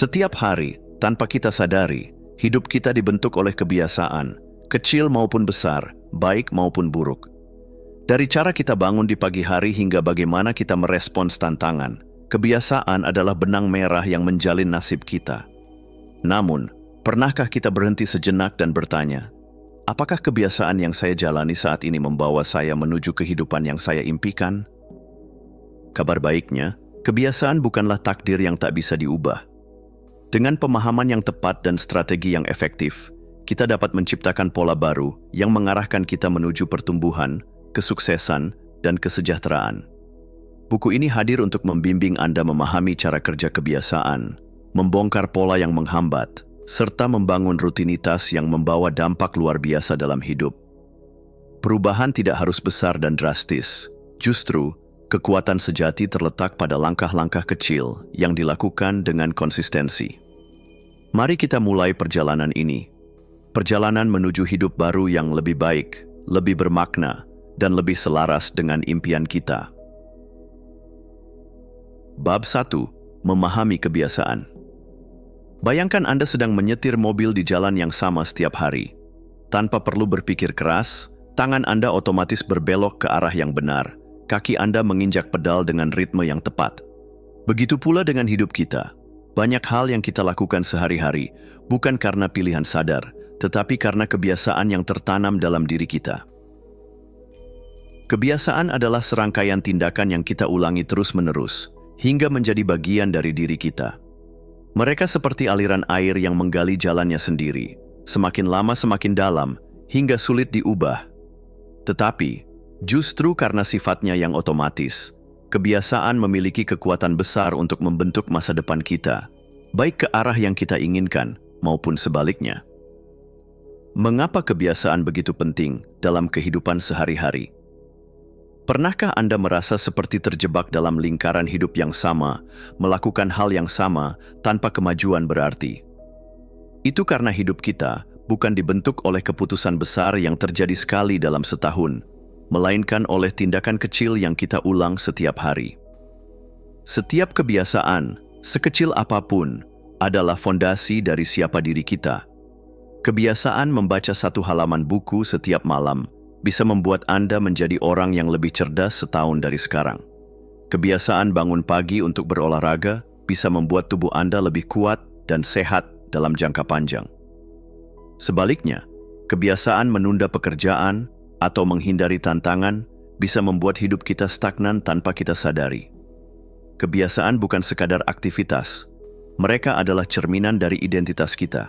Setiap hari, tanpa kita sadari, hidup kita dibentuk oleh kebiasaan, kecil maupun besar, baik maupun buruk. Dari cara kita bangun di pagi hari hingga bagaimana kita merespons tantangan, kebiasaan adalah benang merah yang menjalin nasib kita. Namun, pernahkah kita berhenti sejenak dan bertanya, apakah kebiasaan yang saya jalani saat ini membawa saya menuju kehidupan yang saya impikan? Kabar baiknya, kebiasaan bukanlah takdir yang tak bisa diubah. Dengan pemahaman yang tepat dan strategi yang efektif, kita dapat menciptakan pola baru yang mengarahkan kita menuju pertumbuhan, kesuksesan, dan kesejahteraan. Buku ini hadir untuk membimbing Anda memahami cara kerja kebiasaan, membongkar pola yang menghambat, serta membangun rutinitas yang membawa dampak luar biasa dalam hidup. Perubahan tidak harus besar dan drastis. Justru, kekuatan sejati terletak pada langkah-langkah kecil yang dilakukan dengan konsistensi. Mari kita mulai perjalanan ini. Perjalanan menuju hidup baru yang lebih baik, lebih bermakna, dan lebih selaras dengan impian kita. Bab 1. Memahami kebiasaan. Bayangkan Anda sedang menyetir mobil di jalan yang sama setiap hari. Tanpa perlu berpikir keras, tangan Anda otomatis berbelok ke arah yang benar. Kaki Anda menginjak pedal dengan ritme yang tepat. Begitu pula dengan hidup kita. Banyak hal yang kita lakukan sehari-hari, bukan karena pilihan sadar, tetapi karena kebiasaan yang tertanam dalam diri kita. Kebiasaan adalah serangkaian tindakan yang kita ulangi terus-menerus, hingga menjadi bagian dari diri kita. Mereka seperti aliran air yang menggali jalannya sendiri, semakin lama semakin dalam, hingga sulit diubah. Tetapi, justru karena sifatnya yang otomatis, kebiasaan memiliki kekuatan besar untuk membentuk masa depan kita, baik ke arah yang kita inginkan maupun sebaliknya. Mengapa kebiasaan begitu penting dalam kehidupan sehari-hari? Pernahkah Anda merasa seperti terjebak dalam lingkaran hidup yang sama, melakukan hal yang sama tanpa kemajuan berarti? Itu karena hidup kita bukan dibentuk oleh keputusan besar yang terjadi sekali dalam setahun, melainkan oleh tindakan kecil yang kita ulang setiap hari. Setiap kebiasaan, sekecil apapun, adalah fondasi dari siapa diri kita. Kebiasaan membaca satu halaman buku setiap malam bisa membuat Anda menjadi orang yang lebih cerdas setahun dari sekarang. Kebiasaan bangun pagi untuk berolahraga bisa membuat tubuh Anda lebih kuat dan sehat dalam jangka panjang. Sebaliknya, kebiasaan menunda pekerjaan atau menghindari tantangan bisa membuat hidup kita stagnan tanpa kita sadari. Kebiasaan bukan sekadar aktivitas, mereka adalah cerminan dari identitas kita.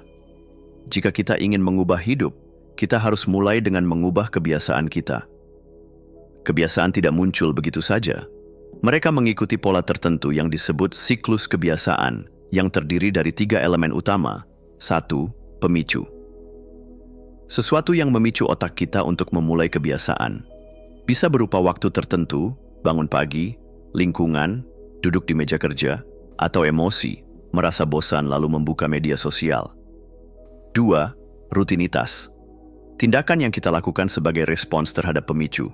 Jika kita ingin mengubah hidup, kita harus mulai dengan mengubah kebiasaan kita. Kebiasaan tidak muncul begitu saja. Mereka mengikuti pola tertentu yang disebut siklus kebiasaan, yang terdiri dari 3 elemen utama. 1. Pemicu. Sesuatu yang memicu otak kita untuk memulai kebiasaan. Bisa berupa waktu tertentu, bangun pagi, lingkungan, duduk di meja kerja, atau emosi, merasa bosan lalu membuka media sosial. 2. Rutinitas. Tindakan yang kita lakukan sebagai respons terhadap pemicu.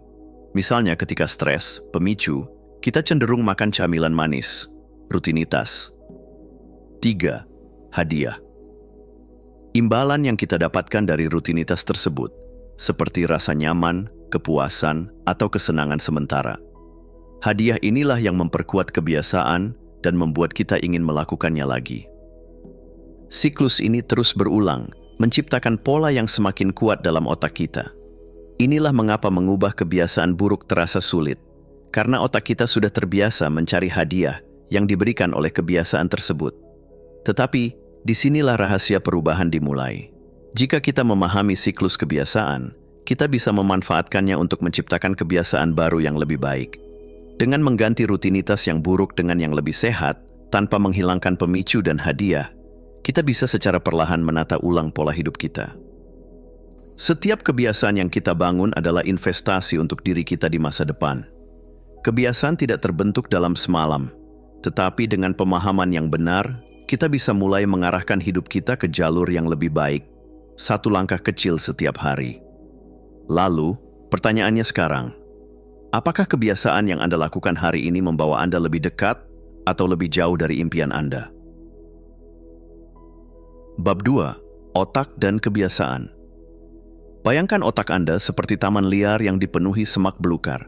Misalnya ketika stres, pemicu, kita cenderung makan camilan manis. Rutinitas. 3. Hadiah. Imbalan yang kita dapatkan dari rutinitas tersebut, seperti rasa nyaman, kepuasan, atau kesenangan sementara. Hadiah inilah yang memperkuat kebiasaan dan membuat kita ingin melakukannya lagi. Siklus ini terus berulang, menciptakan pola yang semakin kuat dalam otak kita. Inilah mengapa mengubah kebiasaan buruk terasa sulit, karena otak kita sudah terbiasa mencari hadiah yang diberikan oleh kebiasaan tersebut. Tetapi, disinilah rahasia perubahan dimulai. Jika kita memahami siklus kebiasaan, kita bisa memanfaatkannya untuk menciptakan kebiasaan baru yang lebih baik. Dengan mengganti rutinitas yang buruk dengan yang lebih sehat, tanpa menghilangkan pemicu dan hadiah, kita bisa secara perlahan menata ulang pola hidup kita. Setiap kebiasaan yang kita bangun adalah investasi untuk diri kita di masa depan. Kebiasaan tidak terbentuk dalam semalam, tetapi dengan pemahaman yang benar, kita bisa mulai mengarahkan hidup kita ke jalur yang lebih baik, satu langkah kecil setiap hari. Lalu, pertanyaannya sekarang, apakah kebiasaan yang Anda lakukan hari ini membawa Anda lebih dekat atau lebih jauh dari impian Anda? Bab 2. Otak dan kebiasaan. Bayangkan otak Anda seperti taman liar yang dipenuhi semak belukar.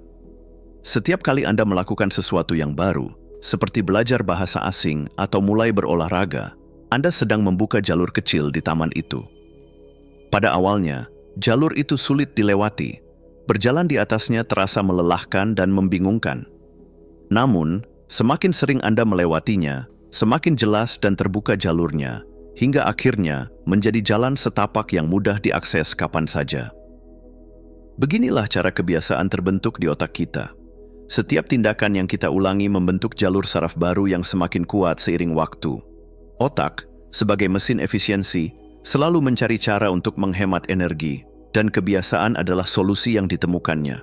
Setiap kali Anda melakukan sesuatu yang baru, seperti belajar bahasa asing atau mulai berolahraga, Anda sedang membuka jalur kecil di taman itu. Pada awalnya, jalur itu sulit dilewati. Berjalan di atasnya terasa melelahkan dan membingungkan. Namun, semakin sering Anda melewatinya, semakin jelas dan terbuka jalurnya, hingga akhirnya menjadi jalan setapak yang mudah diakses kapan saja. Beginilah cara kebiasaan terbentuk di otak kita. Setiap tindakan yang kita ulangi membentuk jalur saraf baru yang semakin kuat seiring waktu. Otak, sebagai mesin efisiensi, selalu mencari cara untuk menghemat energi, dan kebiasaan adalah solusi yang ditemukannya.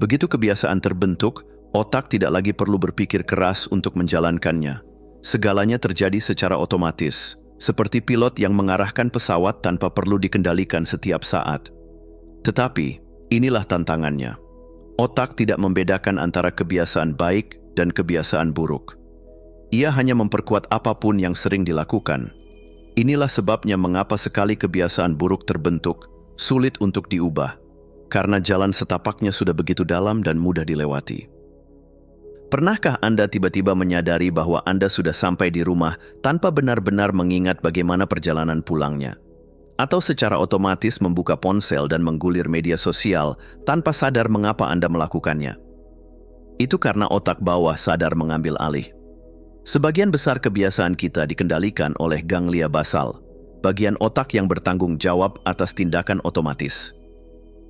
Begitu kebiasaan terbentuk, otak tidak lagi perlu berpikir keras untuk menjalankannya. Segalanya terjadi secara otomatis, seperti pilot yang mengarahkan pesawat tanpa perlu dikendalikan setiap saat. Tetapi, inilah tantangannya. Otak tidak membedakan antara kebiasaan baik dan kebiasaan buruk. Ia hanya memperkuat apapun yang sering dilakukan. Inilah sebabnya mengapa sekali kebiasaan buruk terbentuk, sulit untuk diubah, karena jalan setapaknya sudah begitu dalam dan mudah dilewati. Pernahkah Anda tiba-tiba menyadari bahwa Anda sudah sampai di rumah tanpa benar-benar mengingat bagaimana perjalanan pulangnya? Atau secara otomatis membuka ponsel dan menggulir media sosial tanpa sadar mengapa Anda melakukannya? Itu karena otak bawah sadar mengambil alih. Sebagian besar kebiasaan kita dikendalikan oleh ganglia basal, bagian otak yang bertanggung jawab atas tindakan otomatis.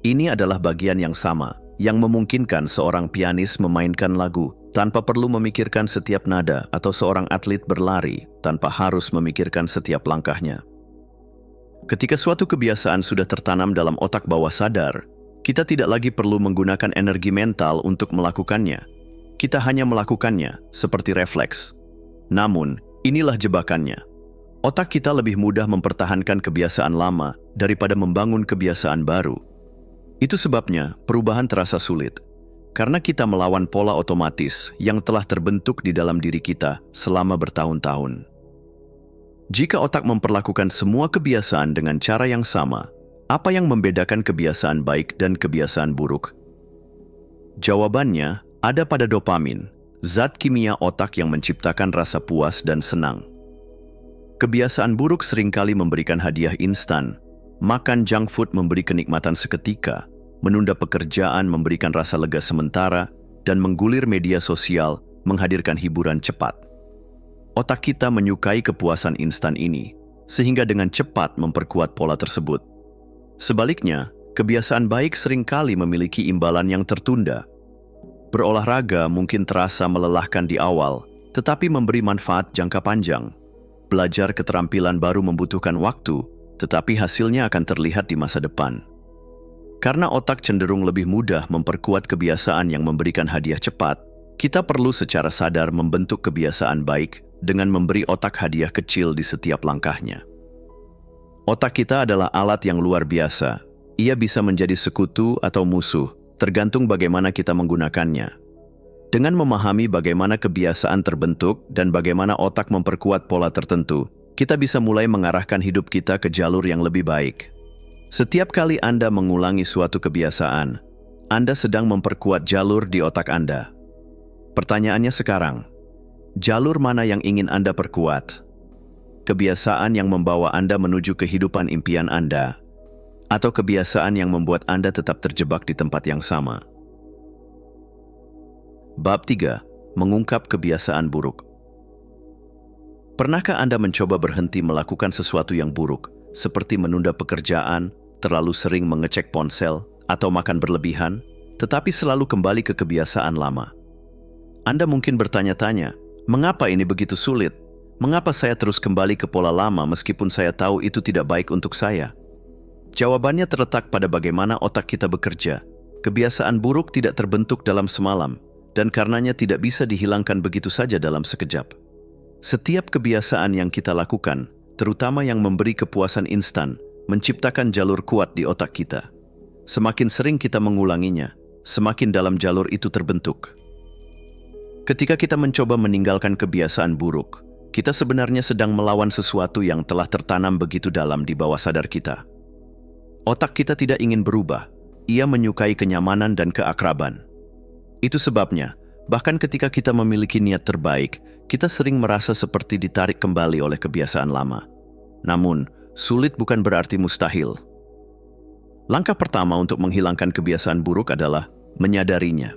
Ini adalah bagian yang sama, yang memungkinkan seorang pianis memainkan lagu tanpa perlu memikirkan setiap nada atau seorang atlet berlari tanpa harus memikirkan setiap langkahnya. Ketika suatu kebiasaan sudah tertanam dalam otak bawah sadar, kita tidak lagi perlu menggunakan energi mental untuk melakukannya. Kita hanya melakukannya seperti refleks. Namun, inilah jebakannya. Otak kita lebih mudah mempertahankan kebiasaan lama daripada membangun kebiasaan baru. Itu sebabnya perubahan terasa sulit, karena kita melawan pola otomatis yang telah terbentuk di dalam diri kita selama bertahun-tahun. Jika otak memperlakukan semua kebiasaan dengan cara yang sama, apa yang membedakan kebiasaan baik dan kebiasaan buruk? Jawabannya ada pada dopamin, zat kimia otak yang menciptakan rasa puas dan senang. Kebiasaan buruk seringkali memberikan hadiah instan, makan junk food memberi kenikmatan seketika, menunda pekerjaan memberikan rasa lega sementara, dan menggulir media sosial menghadirkan hiburan cepat. Otak kita menyukai kepuasan instan ini, sehingga dengan cepat memperkuat pola tersebut. Sebaliknya, kebiasaan baik seringkali memiliki imbalan yang tertunda. Berolahraga mungkin terasa melelahkan di awal, tetapi memberi manfaat jangka panjang. Belajar keterampilan baru membutuhkan waktu, tetapi hasilnya akan terlihat di masa depan. Karena otak cenderung lebih mudah memperkuat kebiasaan yang memberikan hadiah cepat, kita perlu secara sadar membentuk kebiasaan baik dengan memberi otak hadiah kecil di setiap langkahnya. Otak kita adalah alat yang luar biasa. Ia bisa menjadi sekutu atau musuh, tergantung bagaimana kita menggunakannya. Dengan memahami bagaimana kebiasaan terbentuk dan bagaimana otak memperkuat pola tertentu, kita bisa mulai mengarahkan hidup kita ke jalur yang lebih baik. Setiap kali Anda mengulangi suatu kebiasaan, Anda sedang memperkuat jalur di otak Anda. Pertanyaannya sekarang, jalur mana yang ingin Anda perkuat? Kebiasaan yang membawa Anda menuju kehidupan impian Anda, atau kebiasaan yang membuat Anda tetap terjebak di tempat yang sama? Bab 3. Mengungkap kebiasaan buruk. Pernahkah Anda mencoba berhenti melakukan sesuatu yang buruk, seperti menunda pekerjaan, terlalu sering mengecek ponsel, atau makan berlebihan, tetapi selalu kembali ke kebiasaan lama? Anda mungkin bertanya-tanya, mengapa ini begitu sulit? Mengapa saya terus kembali ke pola lama meskipun saya tahu itu tidak baik untuk saya? Jawabannya terletak pada bagaimana otak kita bekerja. Kebiasaan buruk tidak terbentuk dalam semalam, dan karenanya tidak bisa dihilangkan begitu saja dalam sekejap. Setiap kebiasaan yang kita lakukan, terutama yang memberi kepuasan instan, menciptakan jalur kuat di otak kita. Semakin sering kita mengulanginya, semakin dalam jalur itu terbentuk. Ketika kita mencoba meninggalkan kebiasaan buruk, kita sebenarnya sedang melawan sesuatu yang telah tertanam begitu dalam di bawah sadar kita. Otak kita tidak ingin berubah, ia menyukai kenyamanan dan keakraban. Itu sebabnya, bahkan ketika kita memiliki niat terbaik, kita sering merasa seperti ditarik kembali oleh kebiasaan lama. Namun, sulit bukan berarti mustahil. Langkah pertama untuk menghilangkan kebiasaan buruk adalah menyadarinya.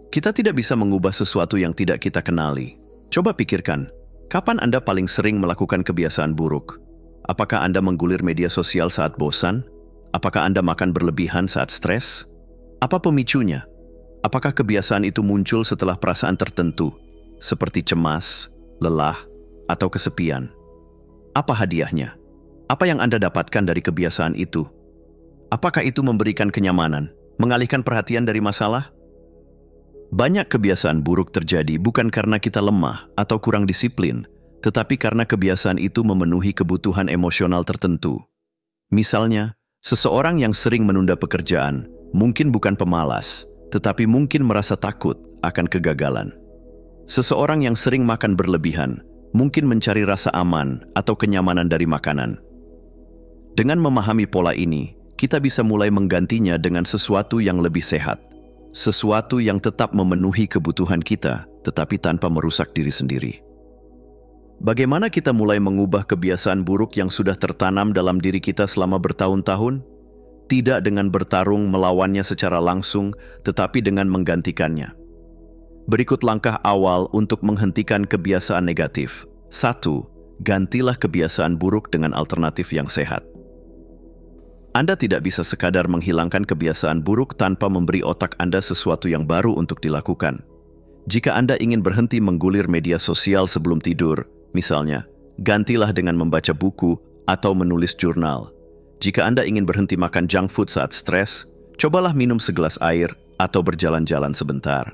Kita tidak bisa mengubah sesuatu yang tidak kita kenali. Coba pikirkan, kapan Anda paling sering melakukan kebiasaan buruk? Apakah Anda menggulir media sosial saat bosan? Apakah Anda makan berlebihan saat stres? Apa pemicunya? Apakah kebiasaan itu muncul setelah perasaan tertentu, seperti cemas, lelah, atau kesepian? Apa hadiahnya? Apa yang Anda dapatkan dari kebiasaan itu? Apakah itu memberikan kenyamanan, mengalihkan perhatian dari masalah? Banyak kebiasaan buruk terjadi bukan karena kita lemah atau kurang disiplin, tetapi karena kebiasaan itu memenuhi kebutuhan emosional tertentu. Misalnya, seseorang yang sering menunda pekerjaan mungkin bukan pemalas, tetapi mungkin merasa takut akan kegagalan. Seseorang yang sering makan berlebihan mungkin mencari rasa aman atau kenyamanan dari makanan. Dengan memahami pola ini, kita bisa mulai menggantinya dengan sesuatu yang lebih sehat. Sesuatu yang tetap memenuhi kebutuhan kita, tetapi tanpa merusak diri sendiri. Bagaimana kita mulai mengubah kebiasaan buruk yang sudah tertanam dalam diri kita selama bertahun-tahun? Tidak dengan bertarung melawannya secara langsung, tetapi dengan menggantikannya. Berikut langkah awal untuk menghentikan kebiasaan negatif. 1. Gantilah kebiasaan buruk dengan alternatif yang sehat. Anda tidak bisa sekadar menghilangkan kebiasaan buruk tanpa memberi otak Anda sesuatu yang baru untuk dilakukan. Jika Anda ingin berhenti menggulir media sosial sebelum tidur, misalnya, gantilah dengan membaca buku atau menulis jurnal. Jika Anda ingin berhenti makan junk food saat stres, cobalah minum segelas air atau berjalan-jalan sebentar.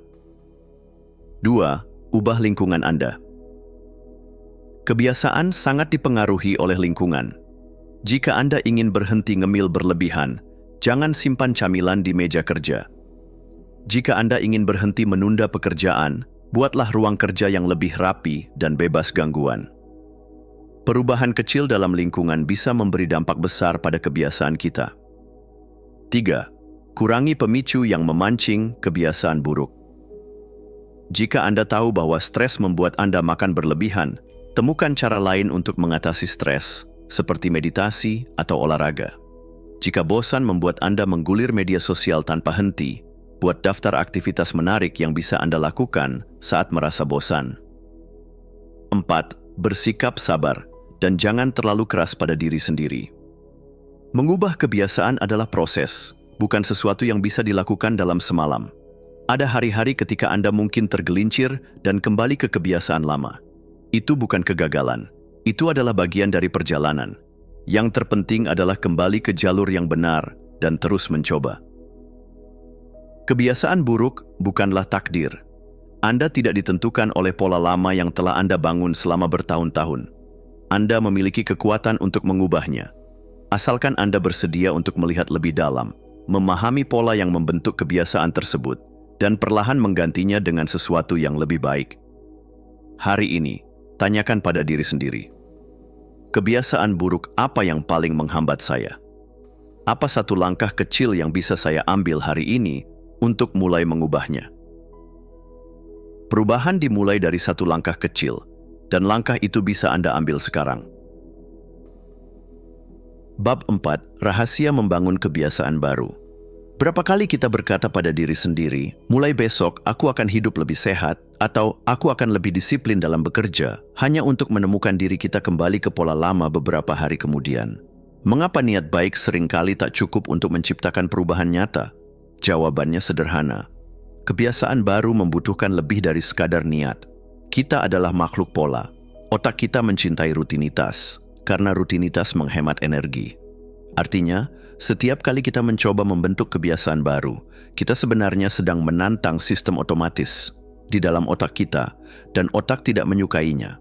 2. Ubah lingkungan Anda. Kebiasaan sangat dipengaruhi oleh lingkungan. Jika Anda ingin berhenti ngemil berlebihan, jangan simpan camilan di meja kerja. Jika Anda ingin berhenti menunda pekerjaan, buatlah ruang kerja yang lebih rapi dan bebas gangguan. Perubahan kecil dalam lingkungan bisa memberi dampak besar pada kebiasaan kita. 3. Kurangi pemicu yang memancing kebiasaan buruk. Jika Anda tahu bahwa stres membuat Anda makan berlebihan, temukan cara lain untuk mengatasi stres, seperti meditasi atau olahraga. Jika bosan membuat Anda menggulir media sosial tanpa henti, buat daftar aktivitas menarik yang bisa Anda lakukan saat merasa bosan. 4. Bersikap sabar dan jangan terlalu keras pada diri sendiri. Mengubah kebiasaan adalah proses, bukan sesuatu yang bisa dilakukan dalam semalam. Ada hari-hari ketika Anda mungkin tergelincir dan kembali ke kebiasaan lama. Itu bukan kegagalan. Itu adalah bagian dari perjalanan. Yang terpenting adalah kembali ke jalur yang benar dan terus mencoba. Kebiasaan buruk bukanlah takdir. Anda tidak ditentukan oleh pola lama yang telah Anda bangun selama bertahun-tahun. Anda memiliki kekuatan untuk mengubahnya. Asalkan Anda bersedia untuk melihat lebih dalam, memahami pola yang membentuk kebiasaan tersebut, dan perlahan menggantinya dengan sesuatu yang lebih baik. Hari ini, tanyakan pada diri sendiri. Kebiasaan buruk apa yang paling menghambat saya? Apa satu langkah kecil yang bisa saya ambil hari ini untuk mulai mengubahnya? Perubahan dimulai dari satu langkah kecil, dan langkah itu bisa Anda ambil sekarang. Bab 4. Rahasia membangun kebiasaan baru. Berapa kali kita berkata pada diri sendiri, mulai besok aku akan hidup lebih sehat, atau aku akan lebih disiplin dalam bekerja, hanya untuk menemukan diri kita kembali ke pola lama beberapa hari kemudian. Mengapa niat baik seringkali tak cukup untuk menciptakan perubahan nyata? Jawabannya sederhana. Kebiasaan baru membutuhkan lebih dari sekadar niat. Kita adalah makhluk pola. Otak kita mencintai rutinitas, karena rutinitas menghemat energi. Artinya, setiap kali kita mencoba membentuk kebiasaan baru, kita sebenarnya sedang menantang sistem otomatis di dalam otak kita, dan otak tidak menyukainya.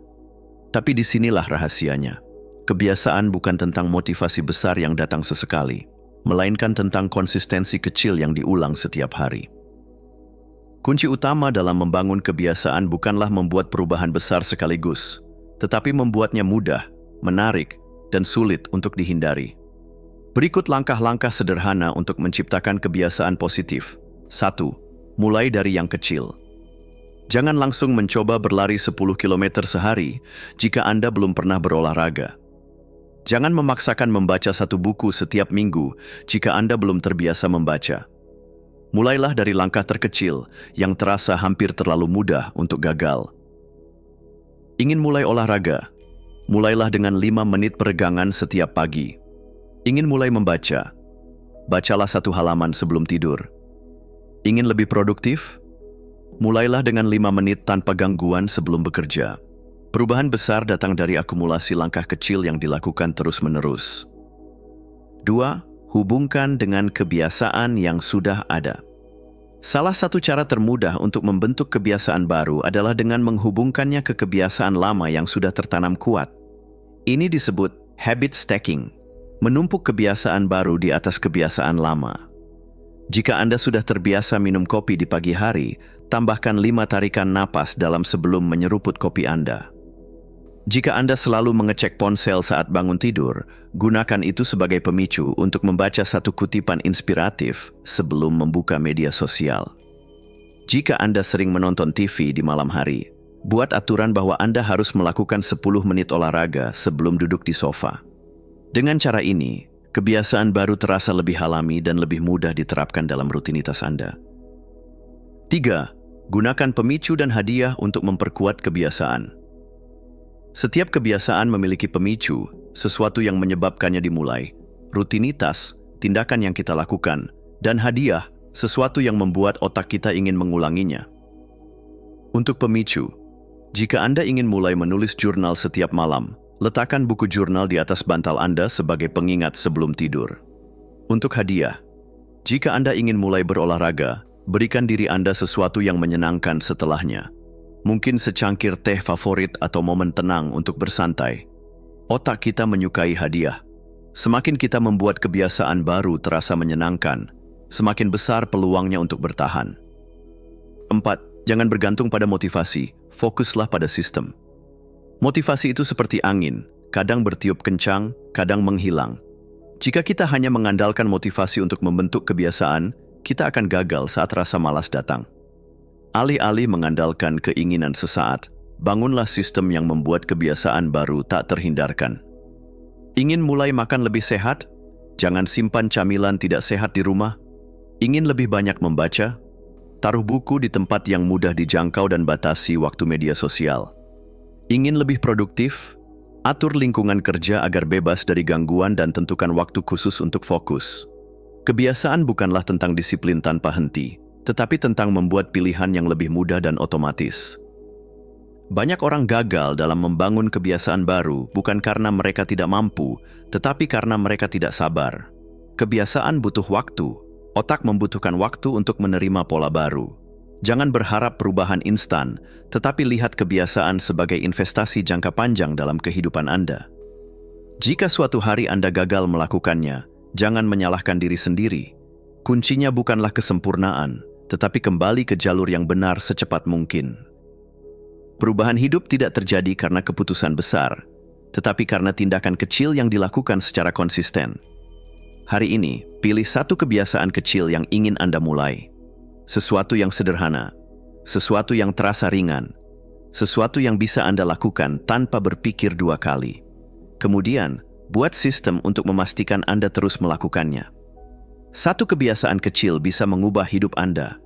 Tapi disinilah rahasianya. Kebiasaan bukan tentang motivasi besar yang datang sesekali, melainkan tentang konsistensi kecil yang diulang setiap hari. Kunci utama dalam membangun kebiasaan bukanlah membuat perubahan besar sekaligus, tetapi membuatnya mudah, menarik, dan sulit untuk dihindari. Berikut langkah-langkah sederhana untuk menciptakan kebiasaan positif. 1. Mulai dari yang kecil. Jangan langsung mencoba berlari 10 km sehari jika Anda belum pernah berolahraga. Jangan memaksakan membaca satu buku setiap minggu jika Anda belum terbiasa membaca. Mulailah dari langkah terkecil yang terasa hampir terlalu mudah untuk gagal. Ingin mulai olahraga? Mulailah dengan 5 menit peregangan setiap pagi. Ingin mulai membaca? Bacalah 1 halaman sebelum tidur. Ingin lebih produktif? Mulailah dengan 5 menit tanpa gangguan sebelum bekerja. Perubahan besar datang dari akumulasi langkah kecil yang dilakukan terus-menerus. 2. Hubungkan dengan kebiasaan yang sudah ada. Salah satu cara termudah untuk membentuk kebiasaan baru adalah dengan menghubungkannya ke kebiasaan lama yang sudah tertanam kuat. Ini disebut habit stacking, menumpuk kebiasaan baru di atas kebiasaan lama. Jika Anda sudah terbiasa minum kopi di pagi hari, tambahkan 5 tarikan napas dalam sebelum menyeruput kopi Anda. Jika Anda selalu mengecek ponsel saat bangun tidur, gunakan itu sebagai pemicu untuk membaca 1 kutipan inspiratif sebelum membuka media sosial. Jika Anda sering menonton TV di malam hari, buat aturan bahwa Anda harus melakukan 10 menit olahraga sebelum duduk di sofa. Dengan cara ini, kebiasaan baru terasa lebih alami dan lebih mudah diterapkan dalam rutinitas Anda. 3. Gunakan pemicu dan hadiah untuk memperkuat kebiasaan. Setiap kebiasaan memiliki pemicu, sesuatu yang menyebabkannya dimulai, rutinitas, tindakan yang kita lakukan, dan hadiah, sesuatu yang membuat otak kita ingin mengulanginya. Untuk pemicu, jika Anda ingin mulai menulis jurnal setiap malam, letakkan buku jurnal di atas bantal Anda sebagai pengingat sebelum tidur. Untuk hadiah, jika Anda ingin mulai berolahraga, berikan diri Anda sesuatu yang menyenangkan setelahnya. Mungkin secangkir teh favorit atau momen tenang untuk bersantai. Otak kita menyukai hadiah. Semakin kita membuat kebiasaan baru terasa menyenangkan, semakin besar peluangnya untuk bertahan. 4. Jangan bergantung pada motivasi, fokuslah pada sistem. Motivasi itu seperti angin, kadang bertiup kencang, kadang menghilang. Jika kita hanya mengandalkan motivasi untuk membentuk kebiasaan, kita akan gagal saat rasa malas datang. Alih-alih mengandalkan keinginan sesaat, bangunlah sistem yang membuat kebiasaan baru tak terhindarkan. Ingin mulai makan lebih sehat? Jangan simpan camilan tidak sehat di rumah. Ingin lebih banyak membaca? Taruh buku di tempat yang mudah dijangkau dan batasi waktu media sosial. Ingin lebih produktif? Atur lingkungan kerja agar bebas dari gangguan dan tentukan waktu khusus untuk fokus. Kebiasaan bukanlah tentang disiplin tanpa henti, tetapi tentang membuat pilihan yang lebih mudah dan otomatis. Banyak orang gagal dalam membangun kebiasaan baru bukan karena mereka tidak mampu, tetapi karena mereka tidak sabar. Kebiasaan butuh waktu. Otak membutuhkan waktu untuk menerima pola baru. Jangan berharap perubahan instan, tetapi lihat kebiasaan sebagai investasi jangka panjang dalam kehidupan Anda. Jika suatu hari Anda gagal melakukannya, jangan menyalahkan diri sendiri. Kuncinya bukanlah kesempurnaan, tetapi kembali ke jalur yang benar secepat mungkin. Perubahan hidup tidak terjadi karena keputusan besar, tetapi karena tindakan kecil yang dilakukan secara konsisten. Hari ini, pilih 1 kebiasaan kecil yang ingin Anda mulai. Sesuatu yang sederhana, sesuatu yang terasa ringan, sesuatu yang bisa Anda lakukan tanpa berpikir 2 kali. Kemudian, buat sistem untuk memastikan Anda terus melakukannya. 1 kebiasaan kecil bisa mengubah hidup Anda.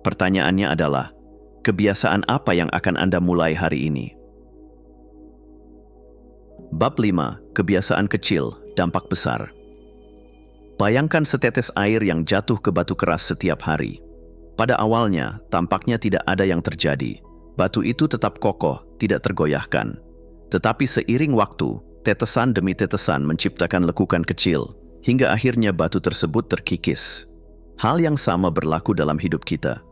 Pertanyaannya adalah, kebiasaan apa yang akan Anda mulai hari ini? Bab 5. Kebiasaan kecil, dampak besar. Bayangkan setetes air yang jatuh ke batu keras setiap hari. Pada awalnya, tampaknya tidak ada yang terjadi. Batu itu tetap kokoh, tidak tergoyahkan. Tetapi seiring waktu, tetesan demi tetesan menciptakan lekukan kecil, hingga akhirnya batu tersebut terkikis. Hal yang sama berlaku dalam hidup kita.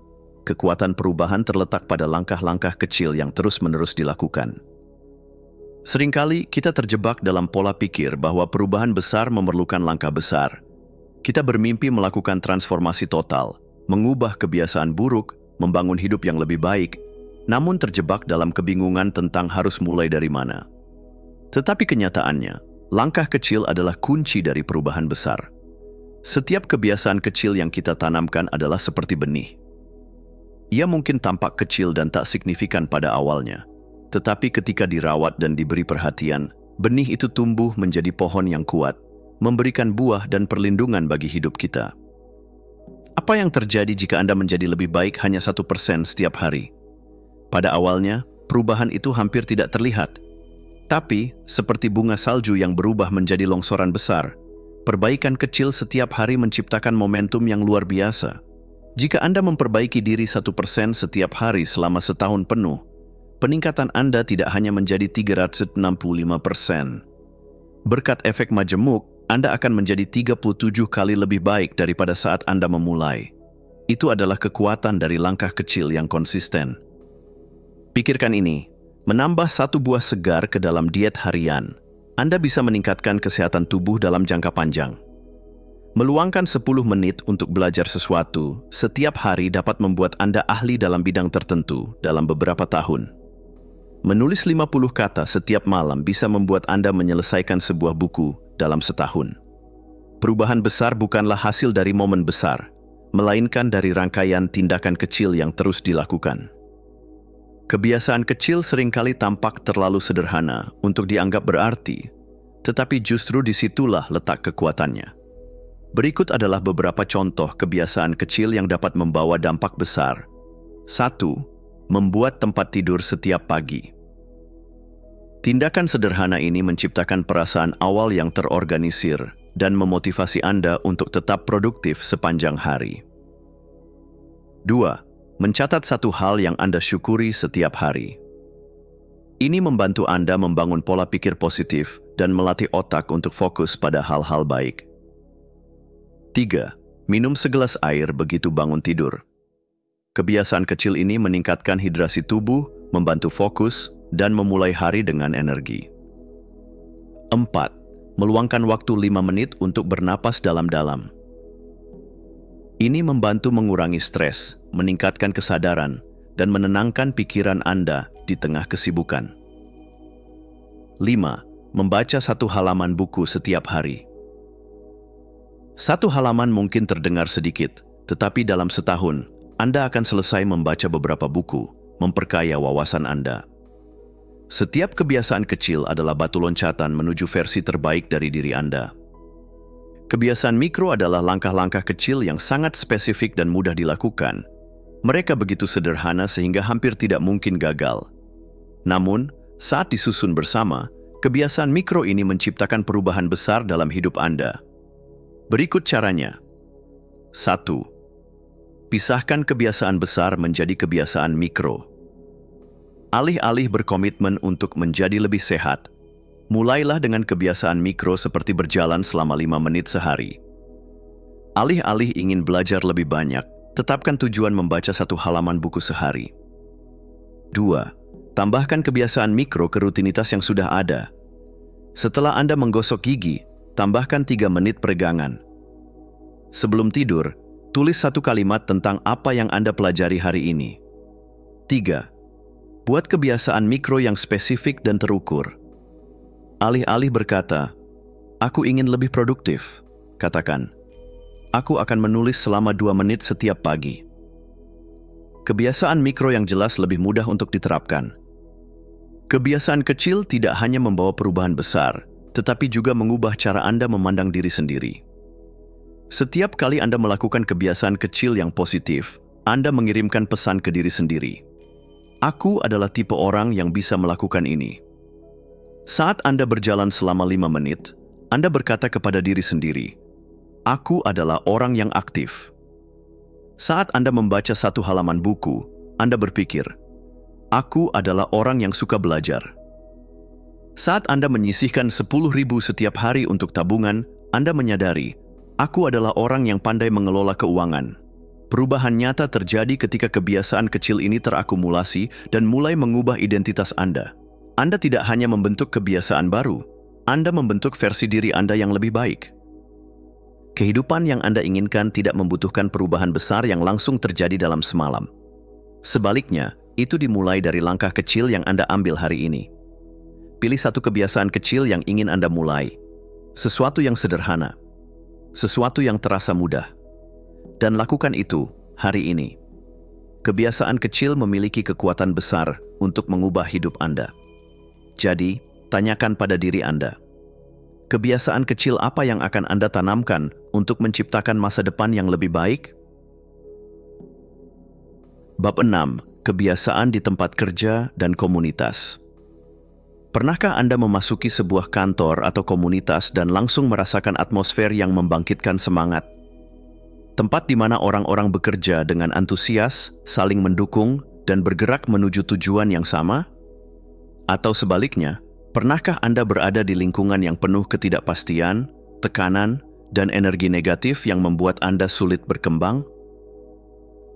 Kekuatan perubahan terletak pada langkah-langkah kecil yang terus-menerus dilakukan. Seringkali kita terjebak dalam pola pikir bahwa perubahan besar memerlukan langkah besar. Kita bermimpi melakukan transformasi total, mengubah kebiasaan buruk, membangun hidup yang lebih baik. namun terjebak dalam kebingungan tentang harus mulai dari mana. Tetapi kenyataannya, langkah kecil adalah kunci dari perubahan besar. Setiap kebiasaan kecil yang kita tanamkan adalah seperti benih. Ia mungkin tampak kecil dan tak signifikan pada awalnya, tetapi ketika dirawat dan diberi perhatian, benih itu tumbuh menjadi pohon yang kuat, memberikan buah dan perlindungan bagi hidup kita. Apa yang terjadi jika Anda menjadi lebih baik hanya 1% setiap hari? Pada awalnya, perubahan itu hampir tidak terlihat. Tapi, seperti bunga salju yang berubah menjadi longsoran besar, perbaikan kecil setiap hari menciptakan momentum yang luar biasa. Jika Anda memperbaiki diri 1% setiap hari selama setahun penuh, peningkatan Anda tidak hanya menjadi 365%. Berkat efek majemuk, Anda akan menjadi 37 kali lebih baik daripada saat Anda memulai. Itu adalah kekuatan dari langkah kecil yang konsisten. Pikirkan ini, menambah 1 buah segar ke dalam diet harian, Anda bisa meningkatkan kesehatan tubuh dalam jangka panjang. Meluangkan 10 menit untuk belajar sesuatu setiap hari dapat membuat Anda ahli dalam bidang tertentu dalam beberapa tahun. Menulis 50 kata setiap malam bisa membuat Anda menyelesaikan sebuah buku dalam setahun. Perubahan besar bukanlah hasil dari momen besar, melainkan dari rangkaian tindakan kecil yang terus dilakukan. Kebiasaan kecil seringkali tampak terlalu sederhana untuk dianggap berarti, tetapi justru disitulah letak kekuatannya. Berikut adalah beberapa contoh kebiasaan kecil yang dapat membawa dampak besar. 1. Membuat tempat tidur setiap pagi. Tindakan sederhana ini menciptakan perasaan awal yang terorganisir dan memotivasi Anda untuk tetap produktif sepanjang hari. 2. Mencatat 1 hal yang Anda syukuri setiap hari. Ini membantu Anda membangun pola pikir positif dan melatih otak untuk fokus pada hal-hal baik. 3. Minum segelas air begitu bangun tidur. Kebiasaan kecil ini meningkatkan hidrasi tubuh, membantu fokus, dan memulai hari dengan energi. 4. Meluangkan waktu 5 menit untuk bernapas dalam-dalam. Ini membantu mengurangi stres, meningkatkan kesadaran, dan menenangkan pikiran Anda di tengah kesibukan. 5. Membaca 1 halaman buku setiap hari. 1 halaman mungkin terdengar sedikit, tetapi dalam setahun, Anda akan selesai membaca beberapa buku, memperkaya wawasan Anda. Setiap kebiasaan kecil adalah batu loncatan menuju versi terbaik dari diri Anda. Kebiasaan mikro adalah langkah-langkah kecil yang sangat spesifik dan mudah dilakukan. Mereka begitu sederhana sehingga hampir tidak mungkin gagal. Namun, saat disusun bersama, kebiasaan mikro ini menciptakan perubahan besar dalam hidup Anda. Berikut caranya. 1. Pisahkan kebiasaan besar menjadi kebiasaan mikro. Alih-alih berkomitmen untuk menjadi lebih sehat, mulailah dengan kebiasaan mikro seperti berjalan selama 5 menit sehari. Alih-alih ingin belajar lebih banyak, tetapkan tujuan membaca 1 halaman buku sehari. 2. Tambahkan kebiasaan mikro ke rutinitas yang sudah ada. Setelah Anda menggosok gigi, tambahkan 3 menit peregangan. Sebelum tidur, tulis 1 kalimat tentang apa yang Anda pelajari hari ini. 3. Buat kebiasaan mikro yang spesifik dan terukur. Alih-alih berkata, "Aku ingin lebih produktif," katakan, "Aku akan menulis selama 2 menit setiap pagi." Kebiasaan mikro yang jelas lebih mudah untuk diterapkan. Kebiasaan kecil tidak hanya membawa perubahan besar, tetapi juga mengubah cara Anda memandang diri sendiri. Setiap kali Anda melakukan kebiasaan kecil yang positif, Anda mengirimkan pesan ke diri sendiri. Aku adalah tipe orang yang bisa melakukan ini. Saat Anda berjalan selama 5 menit, Anda berkata kepada diri sendiri, "Aku adalah orang yang aktif." Saat Anda membaca 1 halaman buku, Anda berpikir, "Aku adalah orang yang suka belajar." Saat Anda menyisihkan 10.000 setiap hari untuk tabungan, Anda menyadari, "Aku adalah orang yang pandai mengelola keuangan." Perubahan nyata terjadi ketika kebiasaan kecil ini terakumulasi dan mulai mengubah identitas Anda. Anda tidak hanya membentuk kebiasaan baru, Anda membentuk versi diri Anda yang lebih baik. Kehidupan yang Anda inginkan tidak membutuhkan perubahan besar yang langsung terjadi dalam semalam. Sebaliknya, Itu dimulai dari langkah kecil yang Anda ambil hari ini. Pilih satu kebiasaan kecil yang ingin Anda mulai. Sesuatu yang sederhana. Sesuatu yang terasa mudah. Dan lakukan itu hari ini. Kebiasaan kecil memiliki kekuatan besar untuk mengubah hidup Anda. Jadi, tanyakan pada diri Anda. Kebiasaan kecil apa yang akan Anda tanamkan untuk menciptakan masa depan yang lebih baik? Bab 6. Kebiasaan di tempat kerja dan komunitas. Pernahkah Anda memasuki sebuah kantor atau komunitas dan langsung merasakan atmosfer yang membangkitkan semangat? Tempat di mana orang-orang bekerja dengan antusias, saling mendukung, dan bergerak menuju tujuan yang sama? Atau sebaliknya, pernahkah Anda berada di lingkungan yang penuh ketidakpastian, tekanan, dan energi negatif yang membuat Anda sulit berkembang?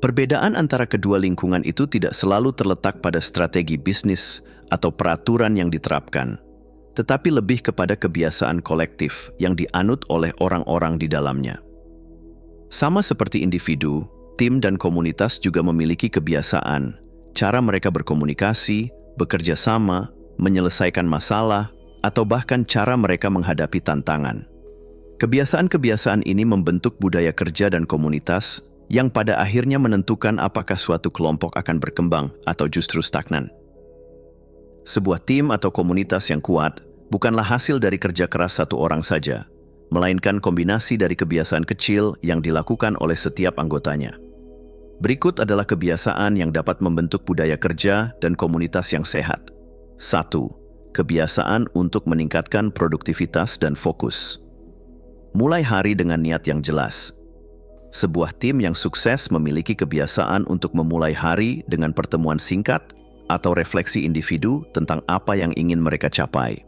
Perbedaan antara kedua lingkungan itu tidak selalu terletak pada strategi bisnis atau peraturan yang diterapkan, tetapi lebih kepada kebiasaan kolektif yang dianut oleh orang-orang di dalamnya. Sama seperti individu, tim dan komunitas juga memiliki kebiasaan, cara mereka berkomunikasi, bekerja sama, menyelesaikan masalah, atau bahkan cara mereka menghadapi tantangan. Kebiasaan-kebiasaan ini membentuk budaya kerja dan komunitas yang pada akhirnya menentukan apakah suatu kelompok akan berkembang atau justru stagnan. Sebuah tim atau komunitas yang kuat bukanlah hasil dari kerja keras satu orang saja, melainkan kombinasi dari kebiasaan kecil yang dilakukan oleh setiap anggotanya. Berikut adalah kebiasaan yang dapat membentuk budaya kerja dan komunitas yang sehat. 1. Kebiasaan untuk meningkatkan produktivitas dan fokus. Mulai hari dengan niat yang jelas. Sebuah tim yang sukses memiliki kebiasaan untuk memulai hari dengan pertemuan singkat atau refleksi individu tentang apa yang ingin mereka capai.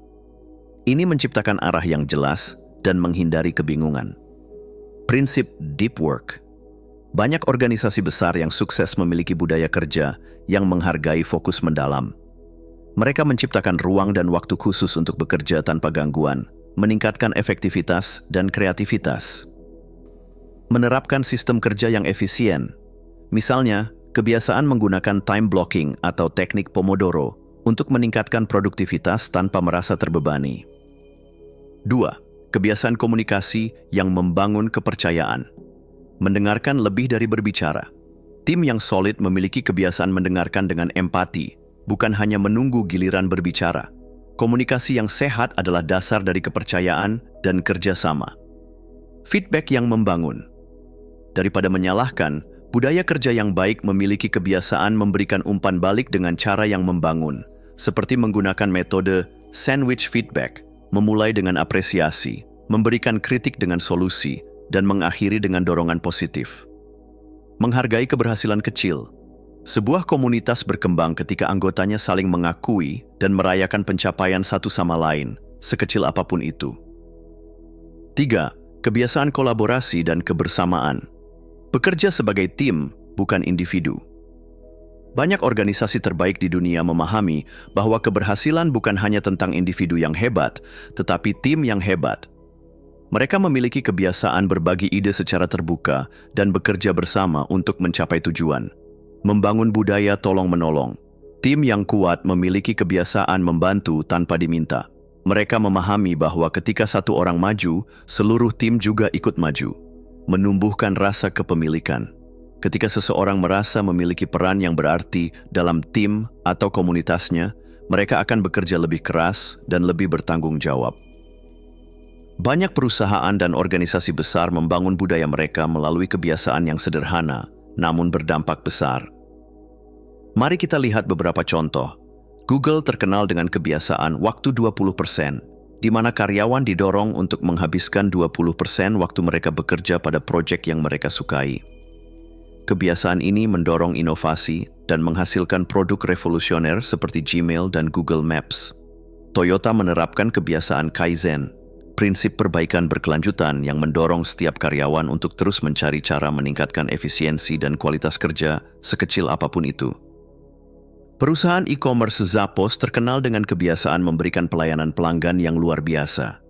Ini menciptakan arah yang jelas dan menghindari kebingungan. Prinsip deep work. Banyak organisasi besar yang sukses memiliki budaya kerja yang menghargai fokus mendalam. Mereka menciptakan ruang dan waktu khusus untuk bekerja tanpa gangguan, meningkatkan efektivitas dan kreativitas. Menerapkan sistem kerja yang efisien. Misalnya, kebiasaan menggunakan time blocking atau teknik Pomodoro untuk meningkatkan produktivitas tanpa merasa terbebani. 2. Kebiasaan komunikasi yang membangun kepercayaan. Mendengarkan lebih dari berbicara. Tim yang solid memiliki kebiasaan mendengarkan dengan empati, bukan hanya menunggu giliran berbicara. Komunikasi yang sehat adalah dasar dari kepercayaan dan kerjasama. Feedback yang membangun. Daripada menyalahkan, budaya kerja yang baik memiliki kebiasaan memberikan umpan balik dengan cara yang membangun, seperti menggunakan metode sandwich feedback, memulai dengan apresiasi, memberikan kritik dengan solusi, dan mengakhiri dengan dorongan positif. Menghargai keberhasilan kecil. Sebuah komunitas berkembang ketika anggotanya saling mengakui dan merayakan pencapaian satu sama lain, sekecil apapun itu. 3. Kebiasaan kolaborasi dan kebersamaan. Bekerja sebagai tim, bukan individu. Banyak organisasi terbaik di dunia memahami bahwa keberhasilan bukan hanya tentang individu yang hebat, tetapi tim yang hebat. Mereka memiliki kebiasaan berbagi ide secara terbuka dan bekerja bersama untuk mencapai tujuan. Membangun budaya tolong-menolong. Tim yang kuat memiliki kebiasaan membantu tanpa diminta. Mereka memahami bahwa ketika satu orang maju, seluruh tim juga ikut maju. Menumbuhkan rasa kepemilikan. Ketika seseorang merasa memiliki peran yang berarti dalam tim atau komunitasnya, mereka akan bekerja lebih keras dan lebih bertanggung jawab. Banyak perusahaan dan organisasi besar membangun budaya mereka melalui kebiasaan yang sederhana, namun berdampak besar. Mari kita lihat beberapa contoh. Google terkenal dengan kebiasaan waktu 20%, di mana karyawan didorong untuk menghabiskan 20% waktu mereka bekerja pada proyek yang mereka sukai. Kebiasaan ini mendorong inovasi dan menghasilkan produk revolusioner seperti Gmail dan Google Maps. Toyota menerapkan kebiasaan Kaizen, prinsip perbaikan berkelanjutan yang mendorong setiap karyawan untuk terus mencari cara meningkatkan efisiensi dan kualitas kerja sekecil apapun itu. Perusahaan e-commerce Zappos terkenal dengan kebiasaan memberikan pelayanan pelanggan yang luar biasa.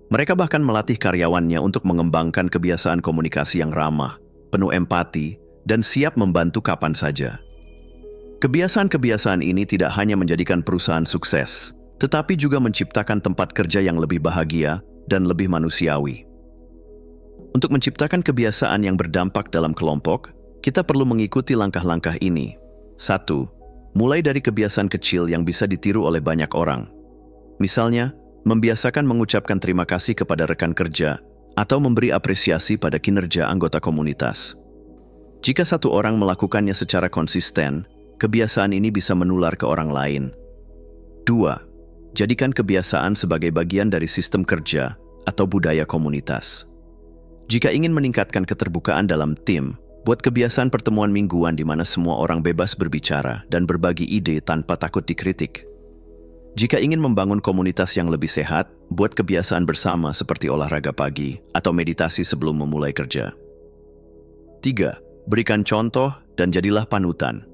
Mereka bahkan melatih karyawannya untuk mengembangkan kebiasaan komunikasi yang ramah, penuh empati, dan siap membantu kapan saja. Kebiasaan-kebiasaan ini tidak hanya menjadikan perusahaan sukses, tetapi juga menciptakan tempat kerja yang lebih bahagia dan lebih manusiawi. Untuk menciptakan kebiasaan yang berdampak dalam kelompok, kita perlu mengikuti langkah-langkah ini. 1. Mulai dari kebiasaan kecil yang bisa ditiru oleh banyak orang. Misalnya, membiasakan mengucapkan terima kasih kepada rekan kerja atau memberi apresiasi pada kinerja anggota komunitas. Jika satu orang melakukannya secara konsisten, kebiasaan ini bisa menular ke orang lain. 2. Jadikan kebiasaan sebagai bagian dari sistem kerja atau budaya komunitas. Jika ingin meningkatkan keterbukaan dalam tim, buat kebiasaan pertemuan mingguan di mana semua orang bebas berbicara dan berbagi ide tanpa takut dikritik. Jika ingin membangun komunitas yang lebih sehat, buat kebiasaan bersama seperti olahraga pagi atau meditasi sebelum memulai kerja. 3. Berikan contoh dan jadilah panutan.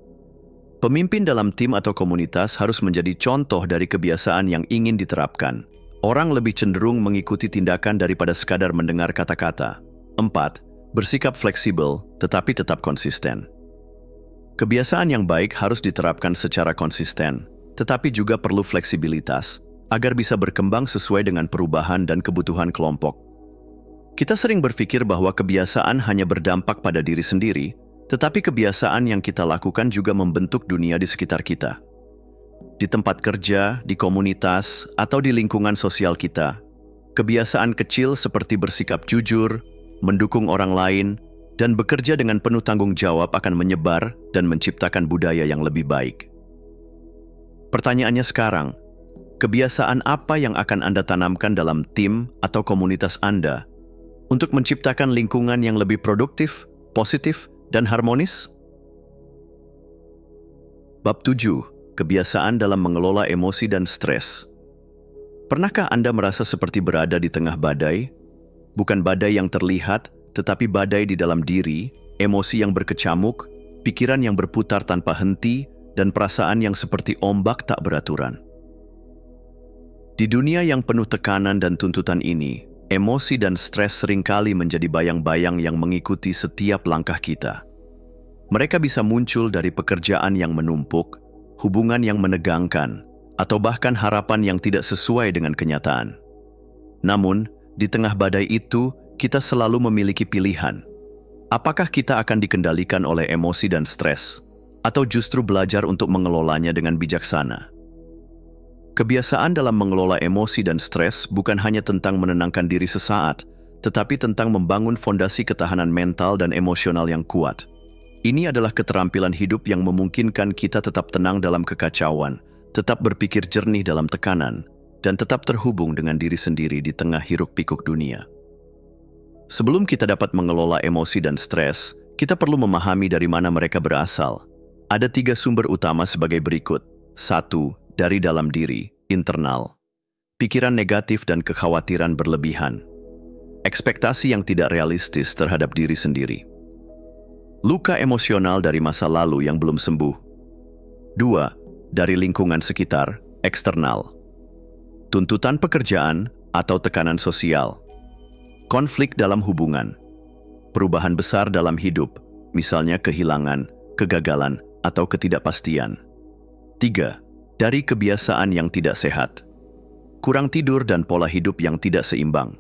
Pemimpin dalam tim atau komunitas harus menjadi contoh dari kebiasaan yang ingin diterapkan. Orang lebih cenderung mengikuti tindakan daripada sekadar mendengar kata-kata. 4. Bersikap fleksibel, tetapi tetap konsisten. Kebiasaan yang baik harus diterapkan secara konsisten, tetapi juga perlu fleksibilitas, agar bisa berkembang sesuai dengan perubahan dan kebutuhan kelompok. Kita sering berpikir bahwa kebiasaan hanya berdampak pada diri sendiri, tetapi kebiasaan yang kita lakukan juga membentuk dunia di sekitar kita. Di tempat kerja, di komunitas, atau di lingkungan sosial kita, kebiasaan kecil seperti bersikap jujur, mendukung orang lain, dan bekerja dengan penuh tanggung jawab akan menyebar dan menciptakan budaya yang lebih baik. Pertanyaannya sekarang, kebiasaan apa yang akan Anda tanamkan dalam tim atau komunitas Anda untuk menciptakan lingkungan yang lebih produktif, positif, dan harmonis? Bab 7. Kebiasaan dalam mengelola emosi dan stres. Pernahkah Anda merasa seperti berada di tengah badai? Bukan badai yang terlihat, tetapi badai di dalam diri, emosi yang berkecamuk, pikiran yang berputar tanpa henti, dan perasaan yang seperti ombak tak beraturan. Di dunia yang penuh tekanan dan tuntutan ini, emosi dan stres seringkali menjadi bayang-bayang yang mengikuti setiap langkah kita. Mereka bisa muncul dari pekerjaan yang menumpuk, hubungan yang menegangkan, atau bahkan harapan yang tidak sesuai dengan kenyataan. Namun, di tengah badai itu, kita selalu memiliki pilihan. Apakah kita akan dikendalikan oleh emosi dan stres, atau justru belajar untuk mengelolanya dengan bijaksana? Kebiasaan dalam mengelola emosi dan stres bukan hanya tentang menenangkan diri sesaat, tetapi tentang membangun fondasi ketahanan mental dan emosional yang kuat. Ini adalah keterampilan hidup yang memungkinkan kita tetap tenang dalam kekacauan, tetap berpikir jernih dalam tekanan, dan tetap terhubung dengan diri sendiri di tengah hiruk-pikuk dunia. Sebelum kita dapat mengelola emosi dan stres, kita perlu memahami dari mana mereka berasal. Ada 3 sumber utama sebagai berikut. 1. Dari dalam diri, internal. Pikiran negatif dan kekhawatiran berlebihan. Ekspektasi yang tidak realistis terhadap diri sendiri. Luka emosional dari masa lalu yang belum sembuh. 2. Dari lingkungan sekitar, eksternal. Tuntutan pekerjaan atau tekanan sosial. Konflik dalam hubungan. Perubahan besar dalam hidup, misalnya kehilangan, kegagalan, atau ketidakpastian. 3. Dari kebiasaan yang tidak sehat. Kurang tidur dan pola hidup yang tidak seimbang.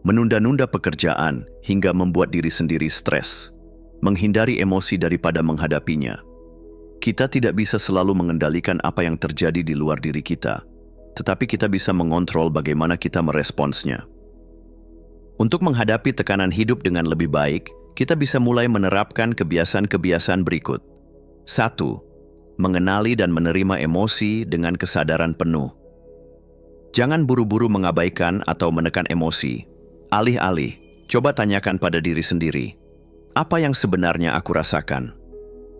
Menunda-nunda pekerjaan hingga membuat diri sendiri stres. Menghindari emosi daripada menghadapinya. Kita tidak bisa selalu mengendalikan apa yang terjadi di luar diri kita, tetapi kita bisa mengontrol bagaimana kita meresponsnya. Untuk menghadapi tekanan hidup dengan lebih baik, kita bisa mulai menerapkan kebiasaan-kebiasaan berikut. 1. Mengenali dan menerima emosi dengan kesadaran penuh. Jangan buru-buru mengabaikan atau menekan emosi. Alih-alih, coba tanyakan pada diri sendiri, apa yang sebenarnya aku rasakan?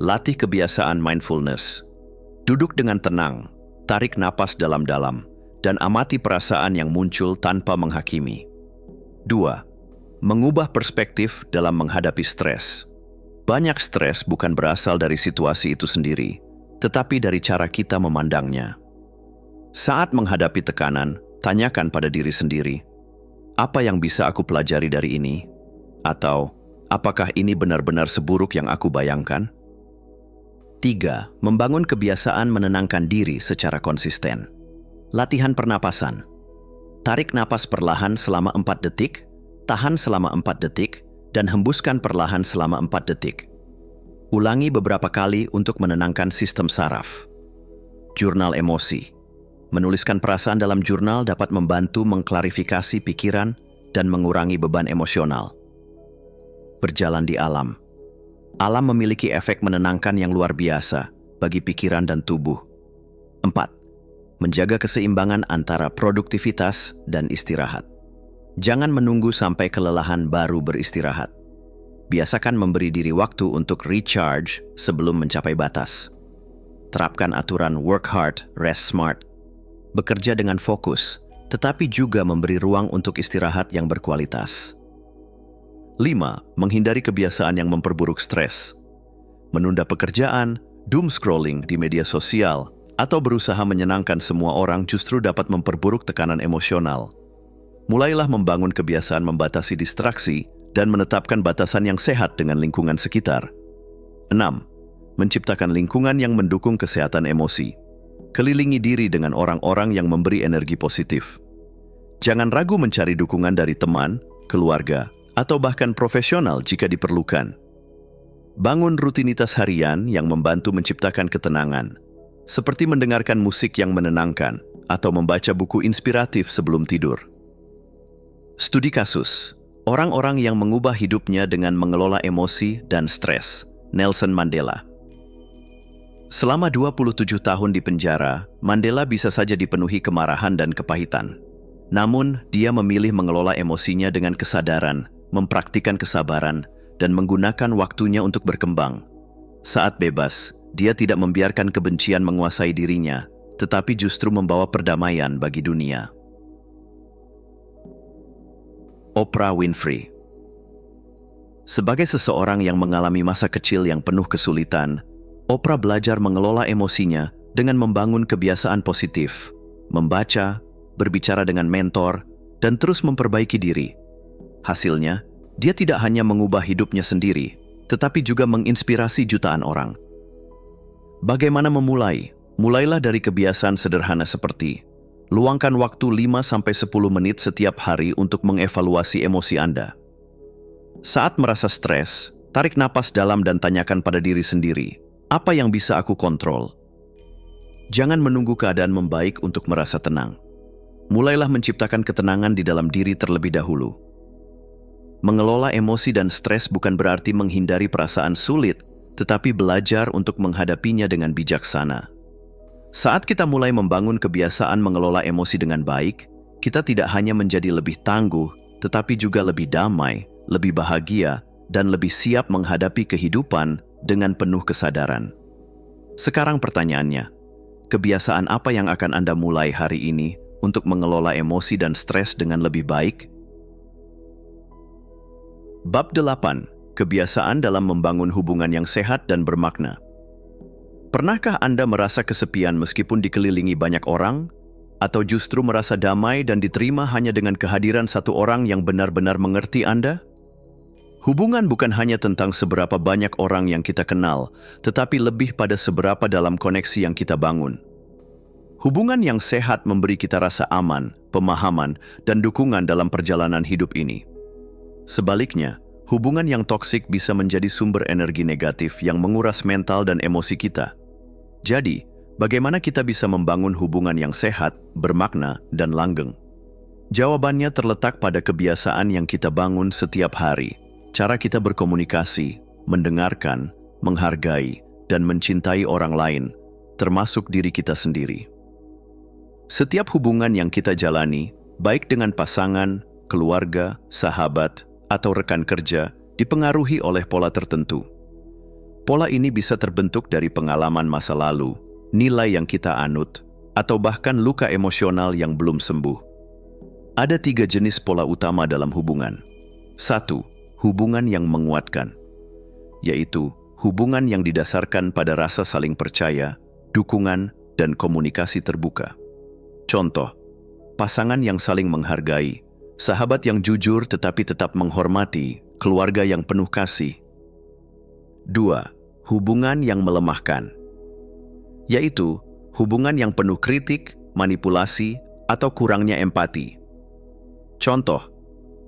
Latih kebiasaan mindfulness. Duduk dengan tenang, tarik napas dalam-dalam, dan amati perasaan yang muncul tanpa menghakimi. 2. Mengubah perspektif dalam menghadapi stres. Banyak stres bukan berasal dari situasi itu sendiri, tetapi dari cara kita memandangnya. Saat menghadapi tekanan, tanyakan pada diri sendiri, apa yang bisa aku pelajari dari ini? Atau, apakah ini benar-benar seburuk yang aku bayangkan? 3. Membangun kebiasaan menenangkan diri secara konsisten. Latihan pernapasan. Tarik napas perlahan selama 4 detik, tahan selama 4 detik, dan hembuskan perlahan selama 4 detik. Ulangi beberapa kali untuk menenangkan sistem saraf. Jurnal emosi. Menuliskan perasaan dalam jurnal dapat membantu mengklarifikasi pikiran dan mengurangi beban emosional. Berjalan di alam. Alam memiliki efek menenangkan yang luar biasa bagi pikiran dan tubuh. 4. Menjaga keseimbangan antara produktivitas dan istirahat. Jangan menunggu sampai kelelahan baru beristirahat. Biasakan memberi diri waktu untuk recharge sebelum mencapai batas. Terapkan aturan work hard, rest smart. Bekerja dengan fokus, tetapi juga memberi ruang untuk istirahat yang berkualitas. 5. Menghindari kebiasaan yang memperburuk stres. Menunda pekerjaan, doom scrolling di media sosial, atau berusaha menyenangkan semua orang justru dapat memperburuk tekanan emosional. Mulailah membangun kebiasaan membatasi distraksi dan menetapkan batasan yang sehat dengan lingkungan sekitar. 6. Menciptakan lingkungan yang mendukung kesehatan emosi. Kelilingi diri dengan orang-orang yang memberi energi positif. Jangan ragu mencari dukungan dari teman, keluarga, atau bahkan profesional jika diperlukan. Bangun rutinitas harian yang membantu menciptakan ketenangan, seperti mendengarkan musik yang menenangkan atau membaca buku inspiratif sebelum tidur. Studi kasus, orang-orang yang mengubah hidupnya dengan mengelola emosi dan stres. Nelson Mandela. Selama 27 tahun di penjara, Mandela bisa saja dipenuhi kemarahan dan kepahitan. Namun, dia memilih mengelola emosinya dengan kesadaran, mempraktikkan kesabaran, dan menggunakan waktunya untuk berkembang. Saat bebas, dia tidak membiarkan kebencian menguasai dirinya, tetapi justru membawa perdamaian bagi dunia. Oprah Winfrey. Sebagai seseorang yang mengalami masa kecil yang penuh kesulitan, Oprah belajar mengelola emosinya dengan membangun kebiasaan positif, membaca, berbicara dengan mentor, dan terus memperbaiki diri. Hasilnya, dia tidak hanya mengubah hidupnya sendiri, tetapi juga menginspirasi jutaan orang. Bagaimana memulai? Mulailah dari kebiasaan sederhana seperti luangkan waktu 5-10 menit setiap hari untuk mengevaluasi emosi Anda. Saat merasa stres, tarik napas dalam dan tanyakan pada diri sendiri, apa yang bisa aku kontrol? Jangan menunggu keadaan membaik untuk merasa tenang. Mulailah menciptakan ketenangan di dalam diri terlebih dahulu. Mengelola emosi dan stres bukan berarti menghindari perasaan sulit, tetapi belajar untuk menghadapinya dengan bijaksana. Saat kita mulai membangun kebiasaan mengelola emosi dengan baik, kita tidak hanya menjadi lebih tangguh, tetapi juga lebih damai, lebih bahagia, dan lebih siap menghadapi kehidupan dengan penuh kesadaran. Sekarang pertanyaannya, kebiasaan apa yang akan Anda mulai hari ini untuk mengelola emosi dan stres dengan lebih baik? Bab 8. Kebiasaan dalam membangun hubungan yang sehat dan bermakna. Pernahkah Anda merasa kesepian meskipun dikelilingi banyak orang? Atau justru merasa damai dan diterima hanya dengan kehadiran satu orang yang benar-benar mengerti Anda? Hubungan bukan hanya tentang seberapa banyak orang yang kita kenal, tetapi lebih pada seberapa dalam koneksi yang kita bangun. Hubungan yang sehat memberi kita rasa aman, pemahaman, dan dukungan dalam perjalanan hidup ini. Sebaliknya, hubungan yang toksik bisa menjadi sumber energi negatif yang menguras mental dan emosi kita. Jadi, bagaimana kita bisa membangun hubungan yang sehat, bermakna, dan langgeng? Jawabannya terletak pada kebiasaan yang kita bangun setiap hari, cara kita berkomunikasi, mendengarkan, menghargai, dan mencintai orang lain, termasuk diri kita sendiri. Setiap hubungan yang kita jalani, baik dengan pasangan, keluarga, sahabat, atau rekan kerja, dipengaruhi oleh pola tertentu. Pola ini bisa terbentuk dari pengalaman masa lalu, nilai yang kita anut, atau bahkan luka emosional yang belum sembuh. Ada 3 jenis pola utama dalam hubungan. 1. Hubungan yang menguatkan, yaitu hubungan yang didasarkan pada rasa saling percaya, dukungan, dan komunikasi terbuka. Contoh, pasangan yang saling menghargai, sahabat yang jujur tetapi tetap menghormati, keluarga yang penuh kasih. 2. hubungan yang melemahkan, yaitu hubungan yang penuh kritik, manipulasi, atau kurangnya empati. Contoh,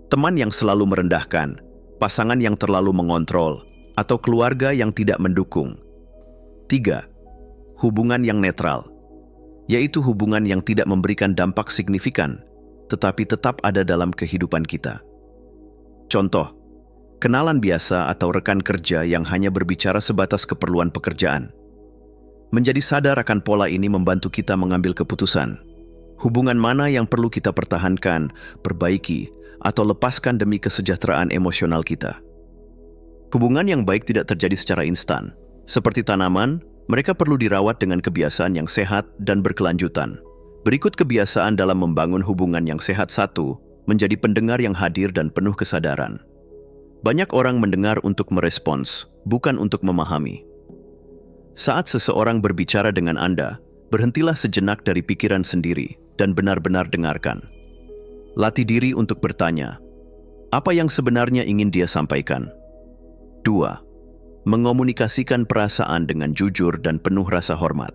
teman yang selalu merendahkan, pasangan yang terlalu mengontrol, atau keluarga yang tidak mendukung. 3. Hubungan yang netral, yaitu hubungan yang tidak memberikan dampak signifikan, tetapi tetap ada dalam kehidupan kita. Contoh, kenalan biasa atau rekan kerja yang hanya berbicara sebatas keperluan pekerjaan. Menjadi sadar akan pola ini membantu kita mengambil keputusan. Hubungan mana yang perlu kita pertahankan, perbaiki, atau lepaskan demi kesejahteraan emosional kita. Hubungan yang baik tidak terjadi secara instan. Seperti tanaman, mereka perlu dirawat dengan kebiasaan yang sehat dan berkelanjutan. Berikut kebiasaan dalam membangun hubungan yang sehat. 1. Menjadi pendengar yang hadir dan penuh kesadaran. Banyak orang mendengar untuk merespons, bukan untuk memahami. Saat seseorang berbicara dengan Anda, berhentilah sejenak dari pikiran sendiri dan benar-benar dengarkan. Latih diri untuk bertanya, apa yang sebenarnya ingin dia sampaikan? 2. Mengomunikasikan perasaan dengan jujur dan penuh rasa hormat.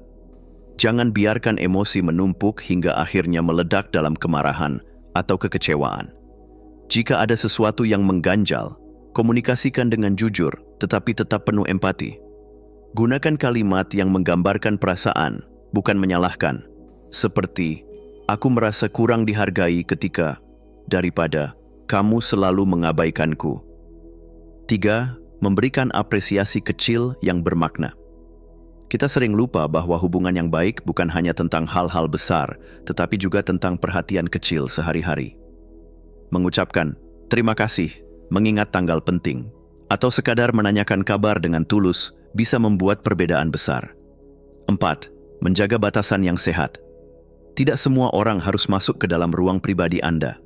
Jangan biarkan emosi menumpuk hingga akhirnya meledak dalam kemarahan atau kekecewaan. Jika ada sesuatu yang mengganjal, komunikasikan dengan jujur, tetapi tetap penuh empati. Gunakan kalimat yang menggambarkan perasaan, bukan menyalahkan. Seperti, aku merasa kurang dihargai ketika, daripada, kamu selalu mengabaikanku. 3. Memberikan apresiasi kecil yang bermakna. Kita sering lupa bahwa hubungan yang baik bukan hanya tentang hal-hal besar, tetapi juga tentang perhatian kecil sehari-hari. Mengucapkan, terima kasih, mengingat tanggal penting, atau sekadar menanyakan kabar dengan tulus bisa membuat perbedaan besar. 4. Menjaga batasan yang sehat. Tidak semua orang harus masuk ke dalam ruang pribadi Anda.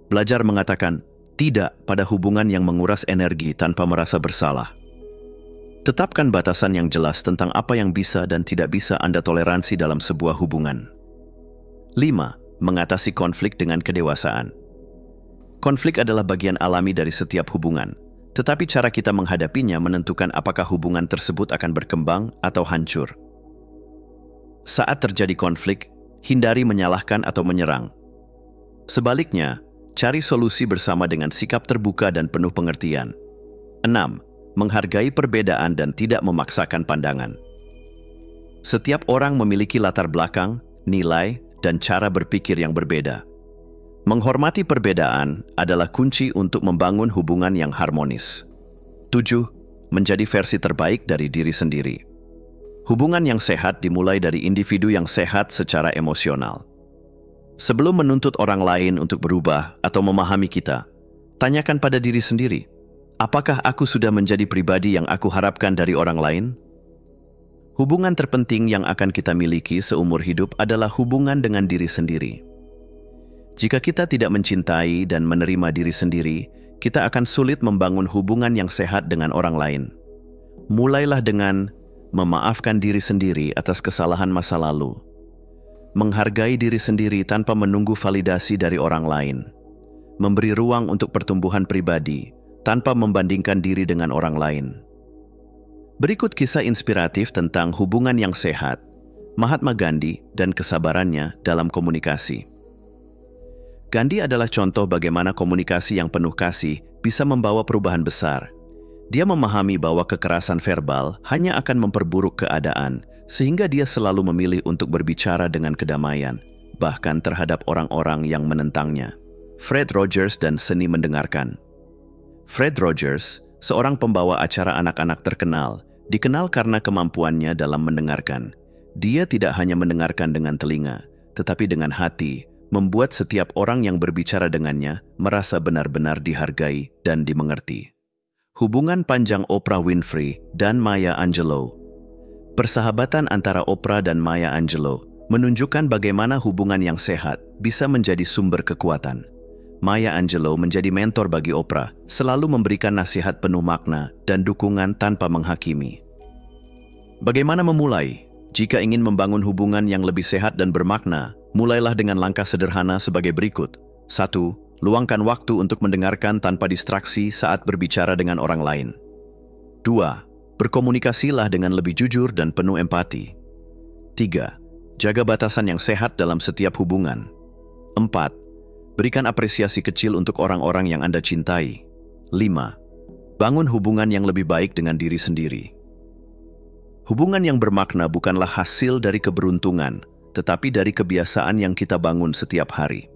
Belajar mengatakan tidak pada hubungan yang menguras energi tanpa merasa bersalah. Tetapkan batasan yang jelas tentang apa yang bisa dan tidak bisa Anda toleransi dalam sebuah hubungan. 5. Mengatasi konflik dengan kedewasaan. Konflik adalah bagian alami dari setiap hubungan, tetapi cara kita menghadapinya menentukan apakah hubungan tersebut akan berkembang atau hancur. Saat terjadi konflik, hindari menyalahkan atau menyerang. Sebaliknya, cari solusi bersama dengan sikap terbuka dan penuh pengertian. 6. Menghargai perbedaan dan tidak memaksakan pandangan. Setiap orang memiliki latar belakang, nilai, dan cara berpikir yang berbeda. Menghormati perbedaan adalah kunci untuk membangun hubungan yang harmonis. 7. Menjadi versi terbaik dari diri sendiri. Hubungan yang sehat dimulai dari individu yang sehat secara emosional. Sebelum menuntut orang lain untuk berubah atau memahami kita, tanyakan pada diri sendiri, apakah aku sudah menjadi pribadi yang aku harapkan dari orang lain? Hubungan terpenting yang akan kita miliki seumur hidup adalah hubungan dengan diri sendiri. Jika kita tidak mencintai dan menerima diri sendiri, kita akan sulit membangun hubungan yang sehat dengan orang lain. Mulailah dengan memaafkan diri sendiri atas kesalahan masa lalu. Menghargai diri sendiri tanpa menunggu validasi dari orang lain. Memberi ruang untuk pertumbuhan pribadi tanpa membandingkan diri dengan orang lain. Berikut kisah inspiratif tentang hubungan yang sehat, Mahatma Gandhi dan kesabarannya dalam komunikasi. Gandhi adalah contoh bagaimana komunikasi yang penuh kasih bisa membawa perubahan besar. Dia memahami bahwa kekerasan verbal hanya akan memperburuk keadaan, sehingga dia selalu memilih untuk berbicara dengan kedamaian, bahkan terhadap orang-orang yang menentangnya. Fred Rogers dan seni mendengarkan. Fred Rogers, seorang pembawa acara anak-anak terkenal, dikenal karena kemampuannya dalam mendengarkan. Dia tidak hanya mendengarkan dengan telinga, tetapi dengan hati, membuat setiap orang yang berbicara dengannya merasa benar-benar dihargai dan dimengerti. Hubungan panjang Oprah Winfrey dan Maya Angelou. Persahabatan antara Oprah dan Maya Angelou menunjukkan bagaimana hubungan yang sehat bisa menjadi sumber kekuatan. Maya Angelou menjadi mentor bagi Oprah, selalu memberikan nasihat penuh makna dan dukungan tanpa menghakimi. Bagaimana memulai? Jika ingin membangun hubungan yang lebih sehat dan bermakna, mulailah dengan langkah sederhana sebagai berikut. 1. Luangkan waktu untuk mendengarkan tanpa distraksi saat berbicara dengan orang lain. 2. Berkomunikasilah dengan lebih jujur dan penuh empati. 3. Jaga batasan yang sehat dalam setiap hubungan. 4. Berikan apresiasi kecil untuk orang-orang yang Anda cintai. 5. Bangun hubungan yang lebih baik dengan diri sendiri. Hubungan yang bermakna bukanlah hasil dari keberuntungan, tetapi dari kebiasaan yang kita bangun setiap hari.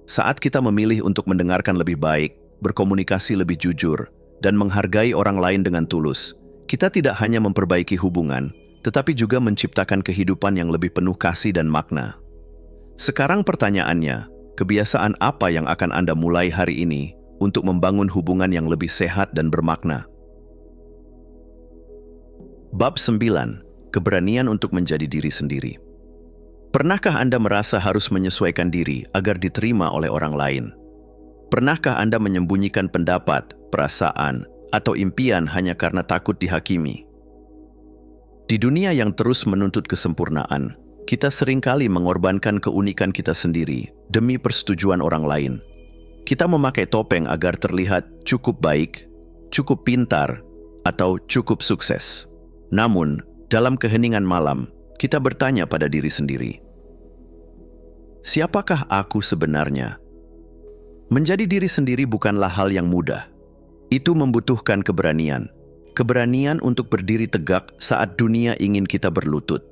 Saat kita memilih untuk mendengarkan lebih baik, berkomunikasi lebih jujur, dan menghargai orang lain dengan tulus, kita tidak hanya memperbaiki hubungan, tetapi juga menciptakan kehidupan yang lebih penuh kasih dan makna. Sekarang pertanyaannya, kebiasaan apa yang akan Anda mulai hari ini untuk membangun hubungan yang lebih sehat dan bermakna? Bab 9. Keberanian untuk menjadi diri sendiri. Pernahkah Anda merasa harus menyesuaikan diri agar diterima oleh orang lain? Pernahkah Anda menyembunyikan pendapat, perasaan, atau impian hanya karena takut dihakimi? Di dunia yang terus menuntut kesempurnaan, kita seringkali mengorbankan keunikan kita sendiri demi persetujuan orang lain. Kita memakai topeng agar terlihat cukup baik, cukup pintar, atau cukup sukses. Namun, dalam keheningan malam, kita bertanya pada diri sendiri, siapakah aku sebenarnya? Menjadi diri sendiri bukanlah hal yang mudah. Itu membutuhkan keberanian. Keberanian untuk berdiri tegak saat dunia ingin kita berlutut.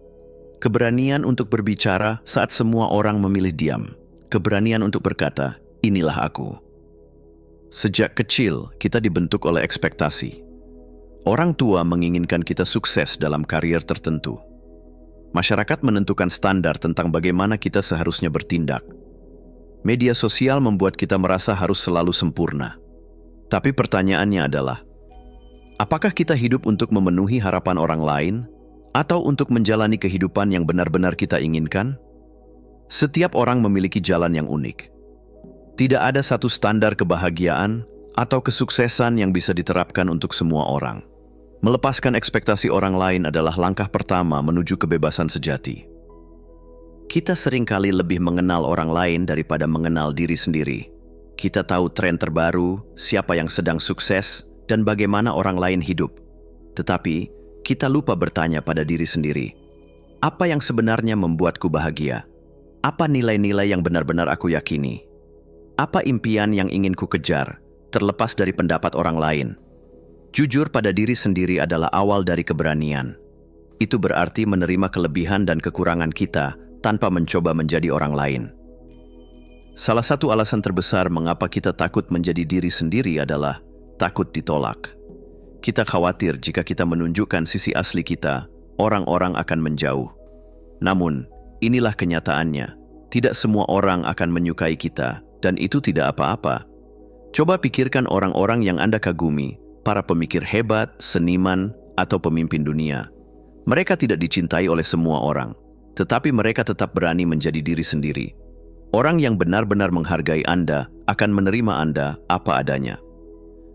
Keberanian untuk berbicara saat semua orang memilih diam. Keberanian untuk berkata, inilah aku. Sejak kecil, kita dibentuk oleh ekspektasi. Orang tua menginginkan kita sukses dalam karier tertentu. Masyarakat menentukan standar tentang bagaimana kita seharusnya bertindak. Media sosial membuat kita merasa harus selalu sempurna. Tapi pertanyaannya adalah, apakah kita hidup untuk memenuhi harapan orang lain atau untuk menjalani kehidupan yang benar-benar kita inginkan? Setiap orang memiliki jalan yang unik. Tidak ada satu standar kebahagiaan atau kesuksesan yang bisa diterapkan untuk semua orang. Melepaskan ekspektasi orang lain adalah langkah pertama menuju kebebasan sejati. Kita seringkali lebih mengenal orang lain daripada mengenal diri sendiri. Kita tahu tren terbaru, siapa yang sedang sukses, dan bagaimana orang lain hidup. Tetapi, kita lupa bertanya pada diri sendiri, apa yang sebenarnya membuatku bahagia? Apa nilai-nilai yang benar-benar aku yakini? Apa impian yang ingin ku kejar, terlepas dari pendapat orang lain? Jujur pada diri sendiri adalah awal dari keberanian. Itu berarti menerima kelebihan dan kekurangan kita tanpa mencoba menjadi orang lain. Salah satu alasan terbesar mengapa kita takut menjadi diri sendiri adalah takut ditolak. Kita khawatir jika kita menunjukkan sisi asli kita, orang-orang akan menjauh. Namun, inilah kenyataannya. Tidak semua orang akan menyukai kita, dan itu tidak apa-apa. Coba pikirkan orang-orang yang Anda kagumi, para pemikir hebat, seniman, atau pemimpin dunia. Mereka tidak dicintai oleh semua orang, tetapi mereka tetap berani menjadi diri sendiri. Orang yang benar-benar menghargai Anda akan menerima Anda apa adanya.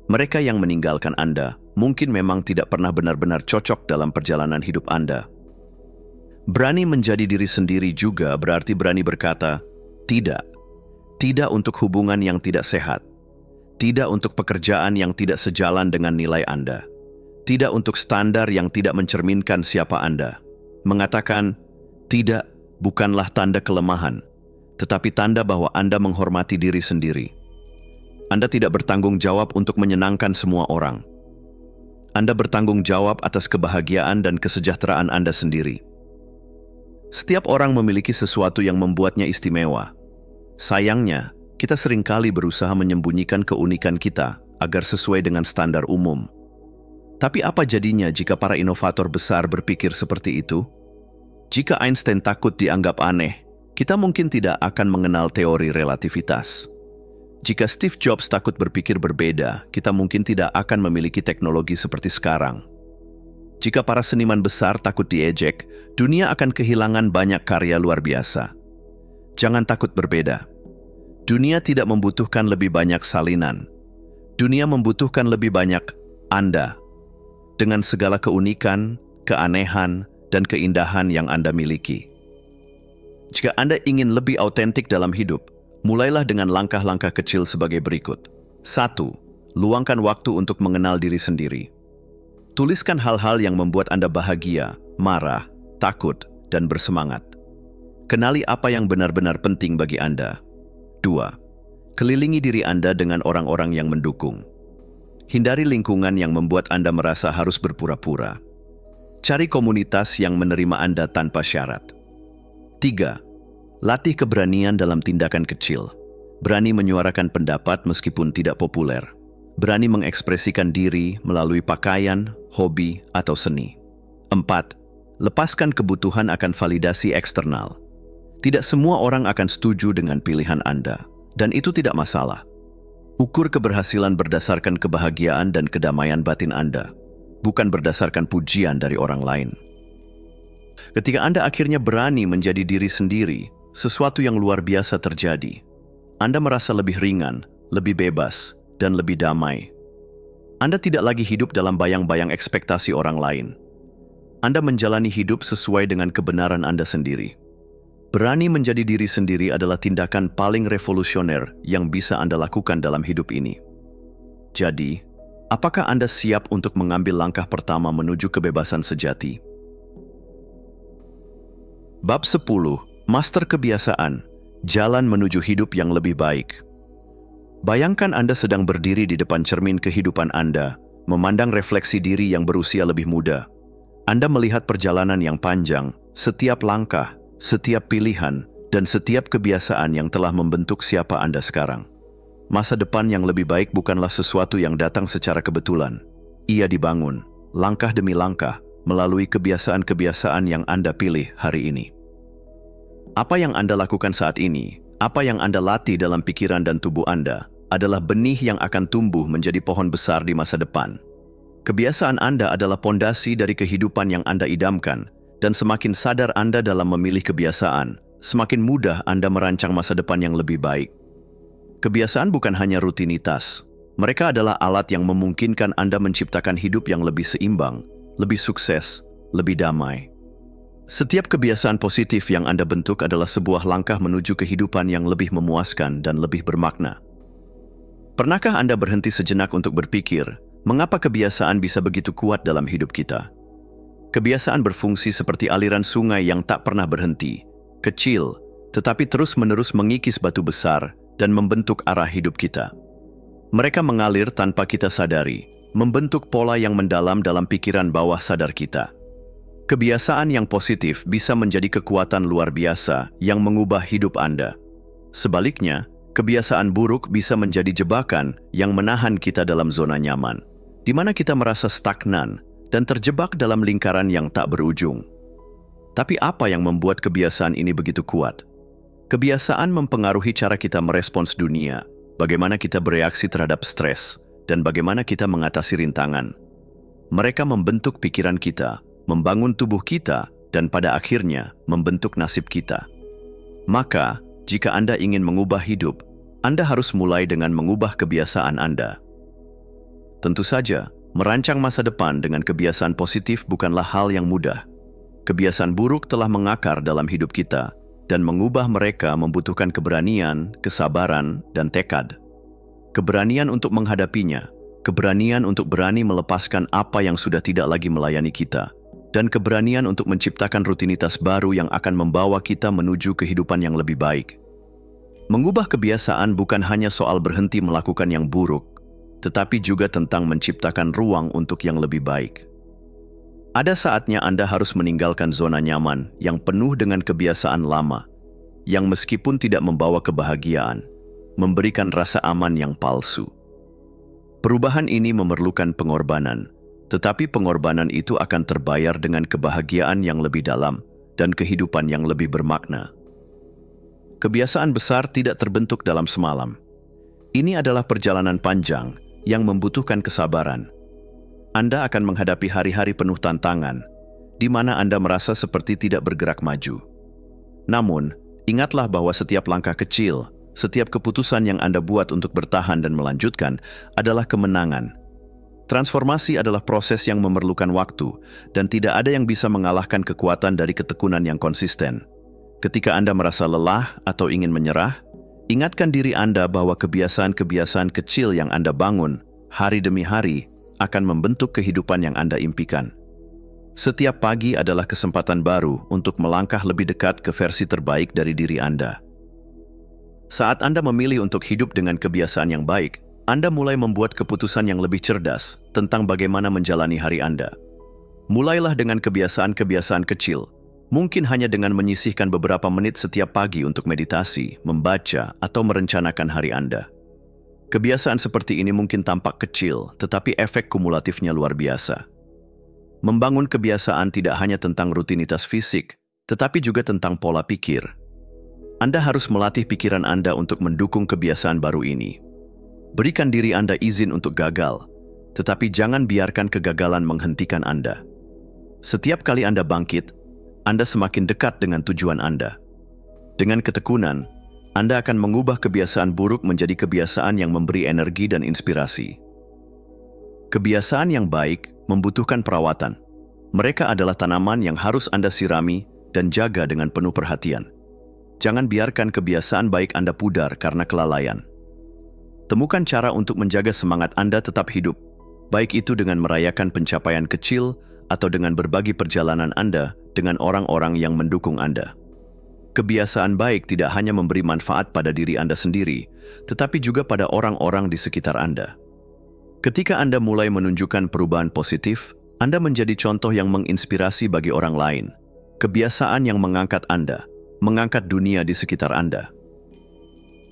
Mereka yang meninggalkan Anda mungkin memang tidak pernah benar-benar cocok dalam perjalanan hidup Anda. Berani menjadi diri sendiri juga berarti berani berkata, tidak. Tidak untuk hubungan yang tidak sehat. Tidak untuk pekerjaan yang tidak sejalan dengan nilai Anda. Tidak untuk standar yang tidak mencerminkan siapa Anda. Mengatakan, tidak bukanlah tanda kelemahan, tetapi tanda bahwa Anda menghormati diri sendiri. Anda tidak bertanggung jawab untuk menyenangkan semua orang. Anda bertanggung jawab atas kebahagiaan dan kesejahteraan Anda sendiri. Setiap orang memiliki sesuatu yang membuatnya istimewa. Sayangnya, kita seringkali berusaha menyembunyikan keunikan kita agar sesuai dengan standar umum. Tapi apa jadinya jika para inovator besar berpikir seperti itu? Jika Einstein takut dianggap aneh, kita mungkin tidak akan mengenal teori relativitas. Jika Steve Jobs takut berpikir berbeda, kita mungkin tidak akan memiliki teknologi seperti sekarang. Jika para seniman besar takut diejek, dunia akan kehilangan banyak karya luar biasa. Jangan takut berbeda. Dunia tidak membutuhkan lebih banyak salinan. Dunia membutuhkan lebih banyak Anda. Dengan segala keunikan, keanehan, dan keindahan yang Anda miliki. Jika Anda ingin lebih autentik dalam hidup, mulailah dengan langkah-langkah kecil sebagai berikut. 1. Luangkan waktu untuk mengenal diri sendiri. Tuliskan hal-hal yang membuat Anda bahagia, marah, takut, dan bersemangat. Kenali apa yang benar-benar penting bagi Anda. 2. Kelilingi diri Anda dengan orang-orang yang mendukung. Hindari lingkungan yang membuat Anda merasa harus berpura-pura. Cari komunitas yang menerima Anda tanpa syarat. 3. Latih keberanian dalam tindakan kecil. Berani menyuarakan pendapat meskipun tidak populer. Berani mengekspresikan diri melalui pakaian, hobi, atau seni. 4. Lepaskan kebutuhan akan validasi eksternal. Tidak semua orang akan setuju dengan pilihan Anda, dan itu tidak masalah. Ukur keberhasilan berdasarkan kebahagiaan dan kedamaian batin Anda, bukan berdasarkan pujian dari orang lain. Ketika Anda akhirnya berani menjadi diri sendiri, sesuatu yang luar biasa terjadi. Anda merasa lebih ringan, lebih bebas, dan lebih damai. Anda tidak lagi hidup dalam bayang-bayang ekspektasi orang lain. Anda menjalani hidup sesuai dengan kebenaran Anda sendiri. Berani menjadi diri sendiri adalah tindakan paling revolusioner yang bisa Anda lakukan dalam hidup ini. Jadi, apakah Anda siap untuk mengambil langkah pertama menuju kebebasan sejati? Bab 10. Master Kebiasaan. Jalan menuju hidup yang lebih baik. Bayangkan Anda sedang berdiri di depan cermin kehidupan Anda, memandang refleksi diri yang berusia lebih muda. Anda melihat perjalanan yang panjang, setiap langkah, setiap pilihan, dan setiap kebiasaan yang telah membentuk siapa Anda sekarang. Masa depan yang lebih baik bukanlah sesuatu yang datang secara kebetulan. Ia dibangun, langkah demi langkah, melalui kebiasaan-kebiasaan yang Anda pilih hari ini. Apa yang Anda lakukan saat ini, apa yang Anda latih dalam pikiran dan tubuh Anda, adalah benih yang akan tumbuh menjadi pohon besar di masa depan. Kebiasaan Anda adalah pondasi dari kehidupan yang Anda idamkan, dan semakin sadar Anda dalam memilih kebiasaan, semakin mudah Anda merancang masa depan yang lebih baik. Kebiasaan bukan hanya rutinitas. Mereka adalah alat yang memungkinkan Anda menciptakan hidup yang lebih seimbang, lebih sukses, lebih damai. Setiap kebiasaan positif yang Anda bentuk adalah sebuah langkah menuju kehidupan yang lebih memuaskan dan lebih bermakna. Pernahkah Anda berhenti sejenak untuk berpikir, mengapa kebiasaan bisa begitu kuat dalam hidup kita? Kebiasaan berfungsi seperti aliran sungai yang tak pernah berhenti, kecil, tetapi terus-menerus mengikis batu besar dan membentuk arah hidup kita. Mereka mengalir tanpa kita sadari, membentuk pola yang mendalam dalam pikiran bawah sadar kita. Kebiasaan yang positif bisa menjadi kekuatan luar biasa yang mengubah hidup Anda. Sebaliknya, kebiasaan buruk bisa menjadi jebakan yang menahan kita dalam zona nyaman, di mana kita merasa stagnan dan terjebak dalam lingkaran yang tak berujung. Tapi apa yang membuat kebiasaan ini begitu kuat? Kebiasaan mempengaruhi cara kita merespons dunia, bagaimana kita bereaksi terhadap stres, dan bagaimana kita mengatasi rintangan. Mereka membentuk pikiran kita, membangun tubuh kita, dan pada akhirnya membentuk nasib kita. Maka, jika Anda ingin mengubah hidup, Anda harus mulai dengan mengubah kebiasaan Anda. Tentu saja, merancang masa depan dengan kebiasaan positif bukanlah hal yang mudah. Kebiasaan buruk telah mengakar dalam hidup kita, dan mengubah mereka membutuhkan keberanian, kesabaran, dan tekad. Keberanian untuk menghadapinya, keberanian untuk berani melepaskan apa yang sudah tidak lagi melayani kita, dan keberanian untuk menciptakan rutinitas baru yang akan membawa kita menuju kehidupan yang lebih baik. Mengubah kebiasaan bukan hanya soal berhenti melakukan yang buruk, tetapi juga tentang menciptakan ruang untuk yang lebih baik. Ada saatnya Anda harus meninggalkan zona nyaman yang penuh dengan kebiasaan lama, yang meskipun tidak membawa kebahagiaan, memberikan rasa aman yang palsu. Perubahan ini memerlukan pengorbanan, tetapi pengorbanan itu akan terbayar dengan kebahagiaan yang lebih dalam dan kehidupan yang lebih bermakna. Kebiasaan besar tidak terbentuk dalam semalam. Ini adalah perjalanan panjang yang membutuhkan kesabaran. Anda akan menghadapi hari-hari penuh tantangan, di mana Anda merasa seperti tidak bergerak maju. Namun, ingatlah bahwa setiap langkah kecil, setiap keputusan yang Anda buat untuk bertahan dan melanjutkan adalah kemenangan. Transformasi adalah proses yang memerlukan waktu, dan tidak ada yang bisa mengalahkan kekuatan dari ketekunan yang konsisten. Ketika Anda merasa lelah atau ingin menyerah, ingatkan diri Anda bahwa kebiasaan-kebiasaan kecil yang Anda bangun, hari demi hari, akan membentuk kehidupan yang Anda impikan. Setiap pagi adalah kesempatan baru untuk melangkah lebih dekat ke versi terbaik dari diri Anda. Saat Anda memilih untuk hidup dengan kebiasaan yang baik, Anda mulai membuat keputusan yang lebih cerdas tentang bagaimana menjalani hari Anda. Mulailah dengan kebiasaan-kebiasaan kecil, mungkin hanya dengan menyisihkan beberapa menit setiap pagi untuk meditasi, membaca, atau merencanakan hari Anda. Kebiasaan seperti ini mungkin tampak kecil, tetapi efek kumulatifnya luar biasa. Membangun kebiasaan tidak hanya tentang rutinitas fisik, tetapi juga tentang pola pikir. Anda harus melatih pikiran Anda untuk mendukung kebiasaan baru ini. Berikan diri Anda izin untuk gagal, tetapi jangan biarkan kegagalan menghentikan Anda. Setiap kali Anda bangkit, Anda semakin dekat dengan tujuan Anda. Dengan ketekunan, Anda akan mengubah kebiasaan buruk menjadi kebiasaan yang memberi energi dan inspirasi. Kebiasaan yang baik membutuhkan perawatan. Mereka adalah tanaman yang harus Anda sirami dan jaga dengan penuh perhatian. Jangan biarkan kebiasaan baik Anda pudar karena kelalaian. Temukan cara untuk menjaga semangat Anda tetap hidup, baik itu dengan merayakan pencapaian kecil atau dengan berbagi perjalanan Anda dengan orang-orang yang mendukung Anda. Kebiasaan baik tidak hanya memberi manfaat pada diri Anda sendiri, tetapi juga pada orang-orang di sekitar Anda. Ketika Anda mulai menunjukkan perubahan positif, Anda menjadi contoh yang menginspirasi bagi orang lain. Kebiasaan yang mengangkat Anda, mengangkat dunia di sekitar Anda.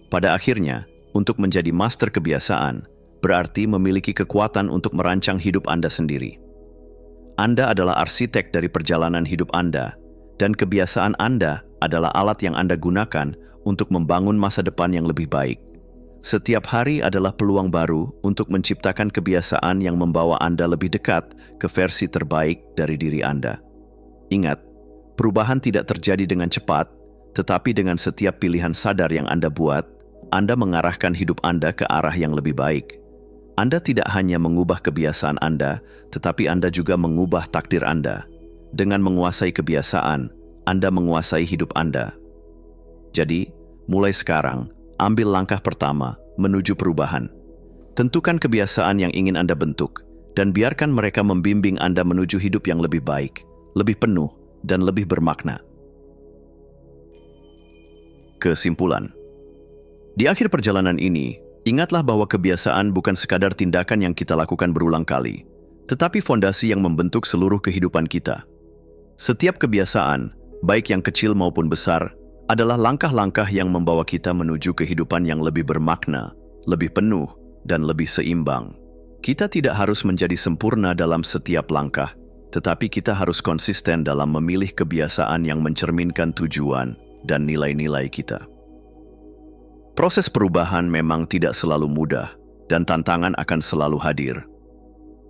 Pada akhirnya, untuk menjadi master kebiasaan, berarti memiliki kekuatan untuk merancang hidup Anda sendiri. Anda adalah arsitek dari perjalanan hidup Anda, dan kebiasaan Anda adalah alat yang Anda gunakan untuk membangun masa depan yang lebih baik. Setiap hari adalah peluang baru untuk menciptakan kebiasaan yang membawa Anda lebih dekat ke versi terbaik dari diri Anda. Ingat, perubahan tidak terjadi dengan cepat, tetapi dengan setiap pilihan sadar yang Anda buat, Anda mengarahkan hidup Anda ke arah yang lebih baik. Anda tidak hanya mengubah kebiasaan Anda, tetapi Anda juga mengubah takdir Anda. Dengan menguasai kebiasaan, Anda menguasai hidup Anda. Jadi, mulai sekarang, ambil langkah pertama menuju perubahan. Tentukan kebiasaan yang ingin Anda bentuk, dan biarkan mereka membimbing Anda menuju hidup yang lebih baik, lebih penuh, dan lebih bermakna. Kesimpulan. Di akhir perjalanan ini, ingatlah bahwa kebiasaan bukan sekadar tindakan yang kita lakukan berulang kali, tetapi fondasi yang membentuk seluruh kehidupan kita. Setiap kebiasaan, baik yang kecil maupun besar, adalah langkah-langkah yang membawa kita menuju kehidupan yang lebih bermakna, lebih penuh, dan lebih seimbang. Kita tidak harus menjadi sempurna dalam setiap langkah, tetapi kita harus konsisten dalam memilih kebiasaan yang mencerminkan tujuan dan nilai-nilai kita. Proses perubahan memang tidak selalu mudah, dan tantangan akan selalu hadir.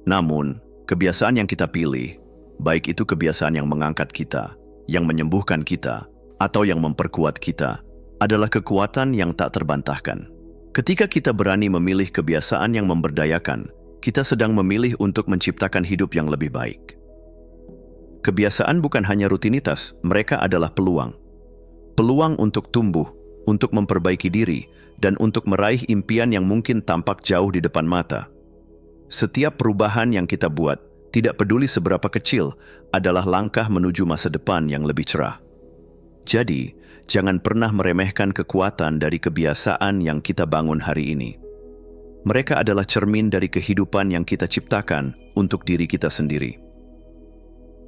Namun, kebiasaan yang kita pilih, baik itu kebiasaan yang mengangkat kita, yang menyembuhkan kita, atau yang memperkuat kita, adalah kekuatan yang tak terbantahkan. Ketika kita berani memilih kebiasaan yang memberdayakan, kita sedang memilih untuk menciptakan hidup yang lebih baik. Kebiasaan bukan hanya rutinitas, mereka adalah peluang. Peluang untuk tumbuh, untuk memperbaiki diri, dan untuk meraih impian yang mungkin tampak jauh di depan mata. Setiap perubahan yang kita buat, tidak peduli seberapa kecil, adalah langkah menuju masa depan yang lebih cerah. Jadi, jangan pernah meremehkan kekuatan dari kebiasaan yang kita bangun hari ini. Mereka adalah cermin dari kehidupan yang kita ciptakan untuk diri kita sendiri.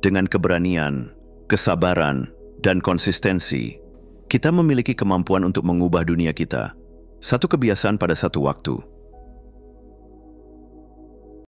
Dengan keberanian, kesabaran, dan konsistensi, kita memiliki kemampuan untuk mengubah dunia kita, satu kebiasaan pada satu waktu.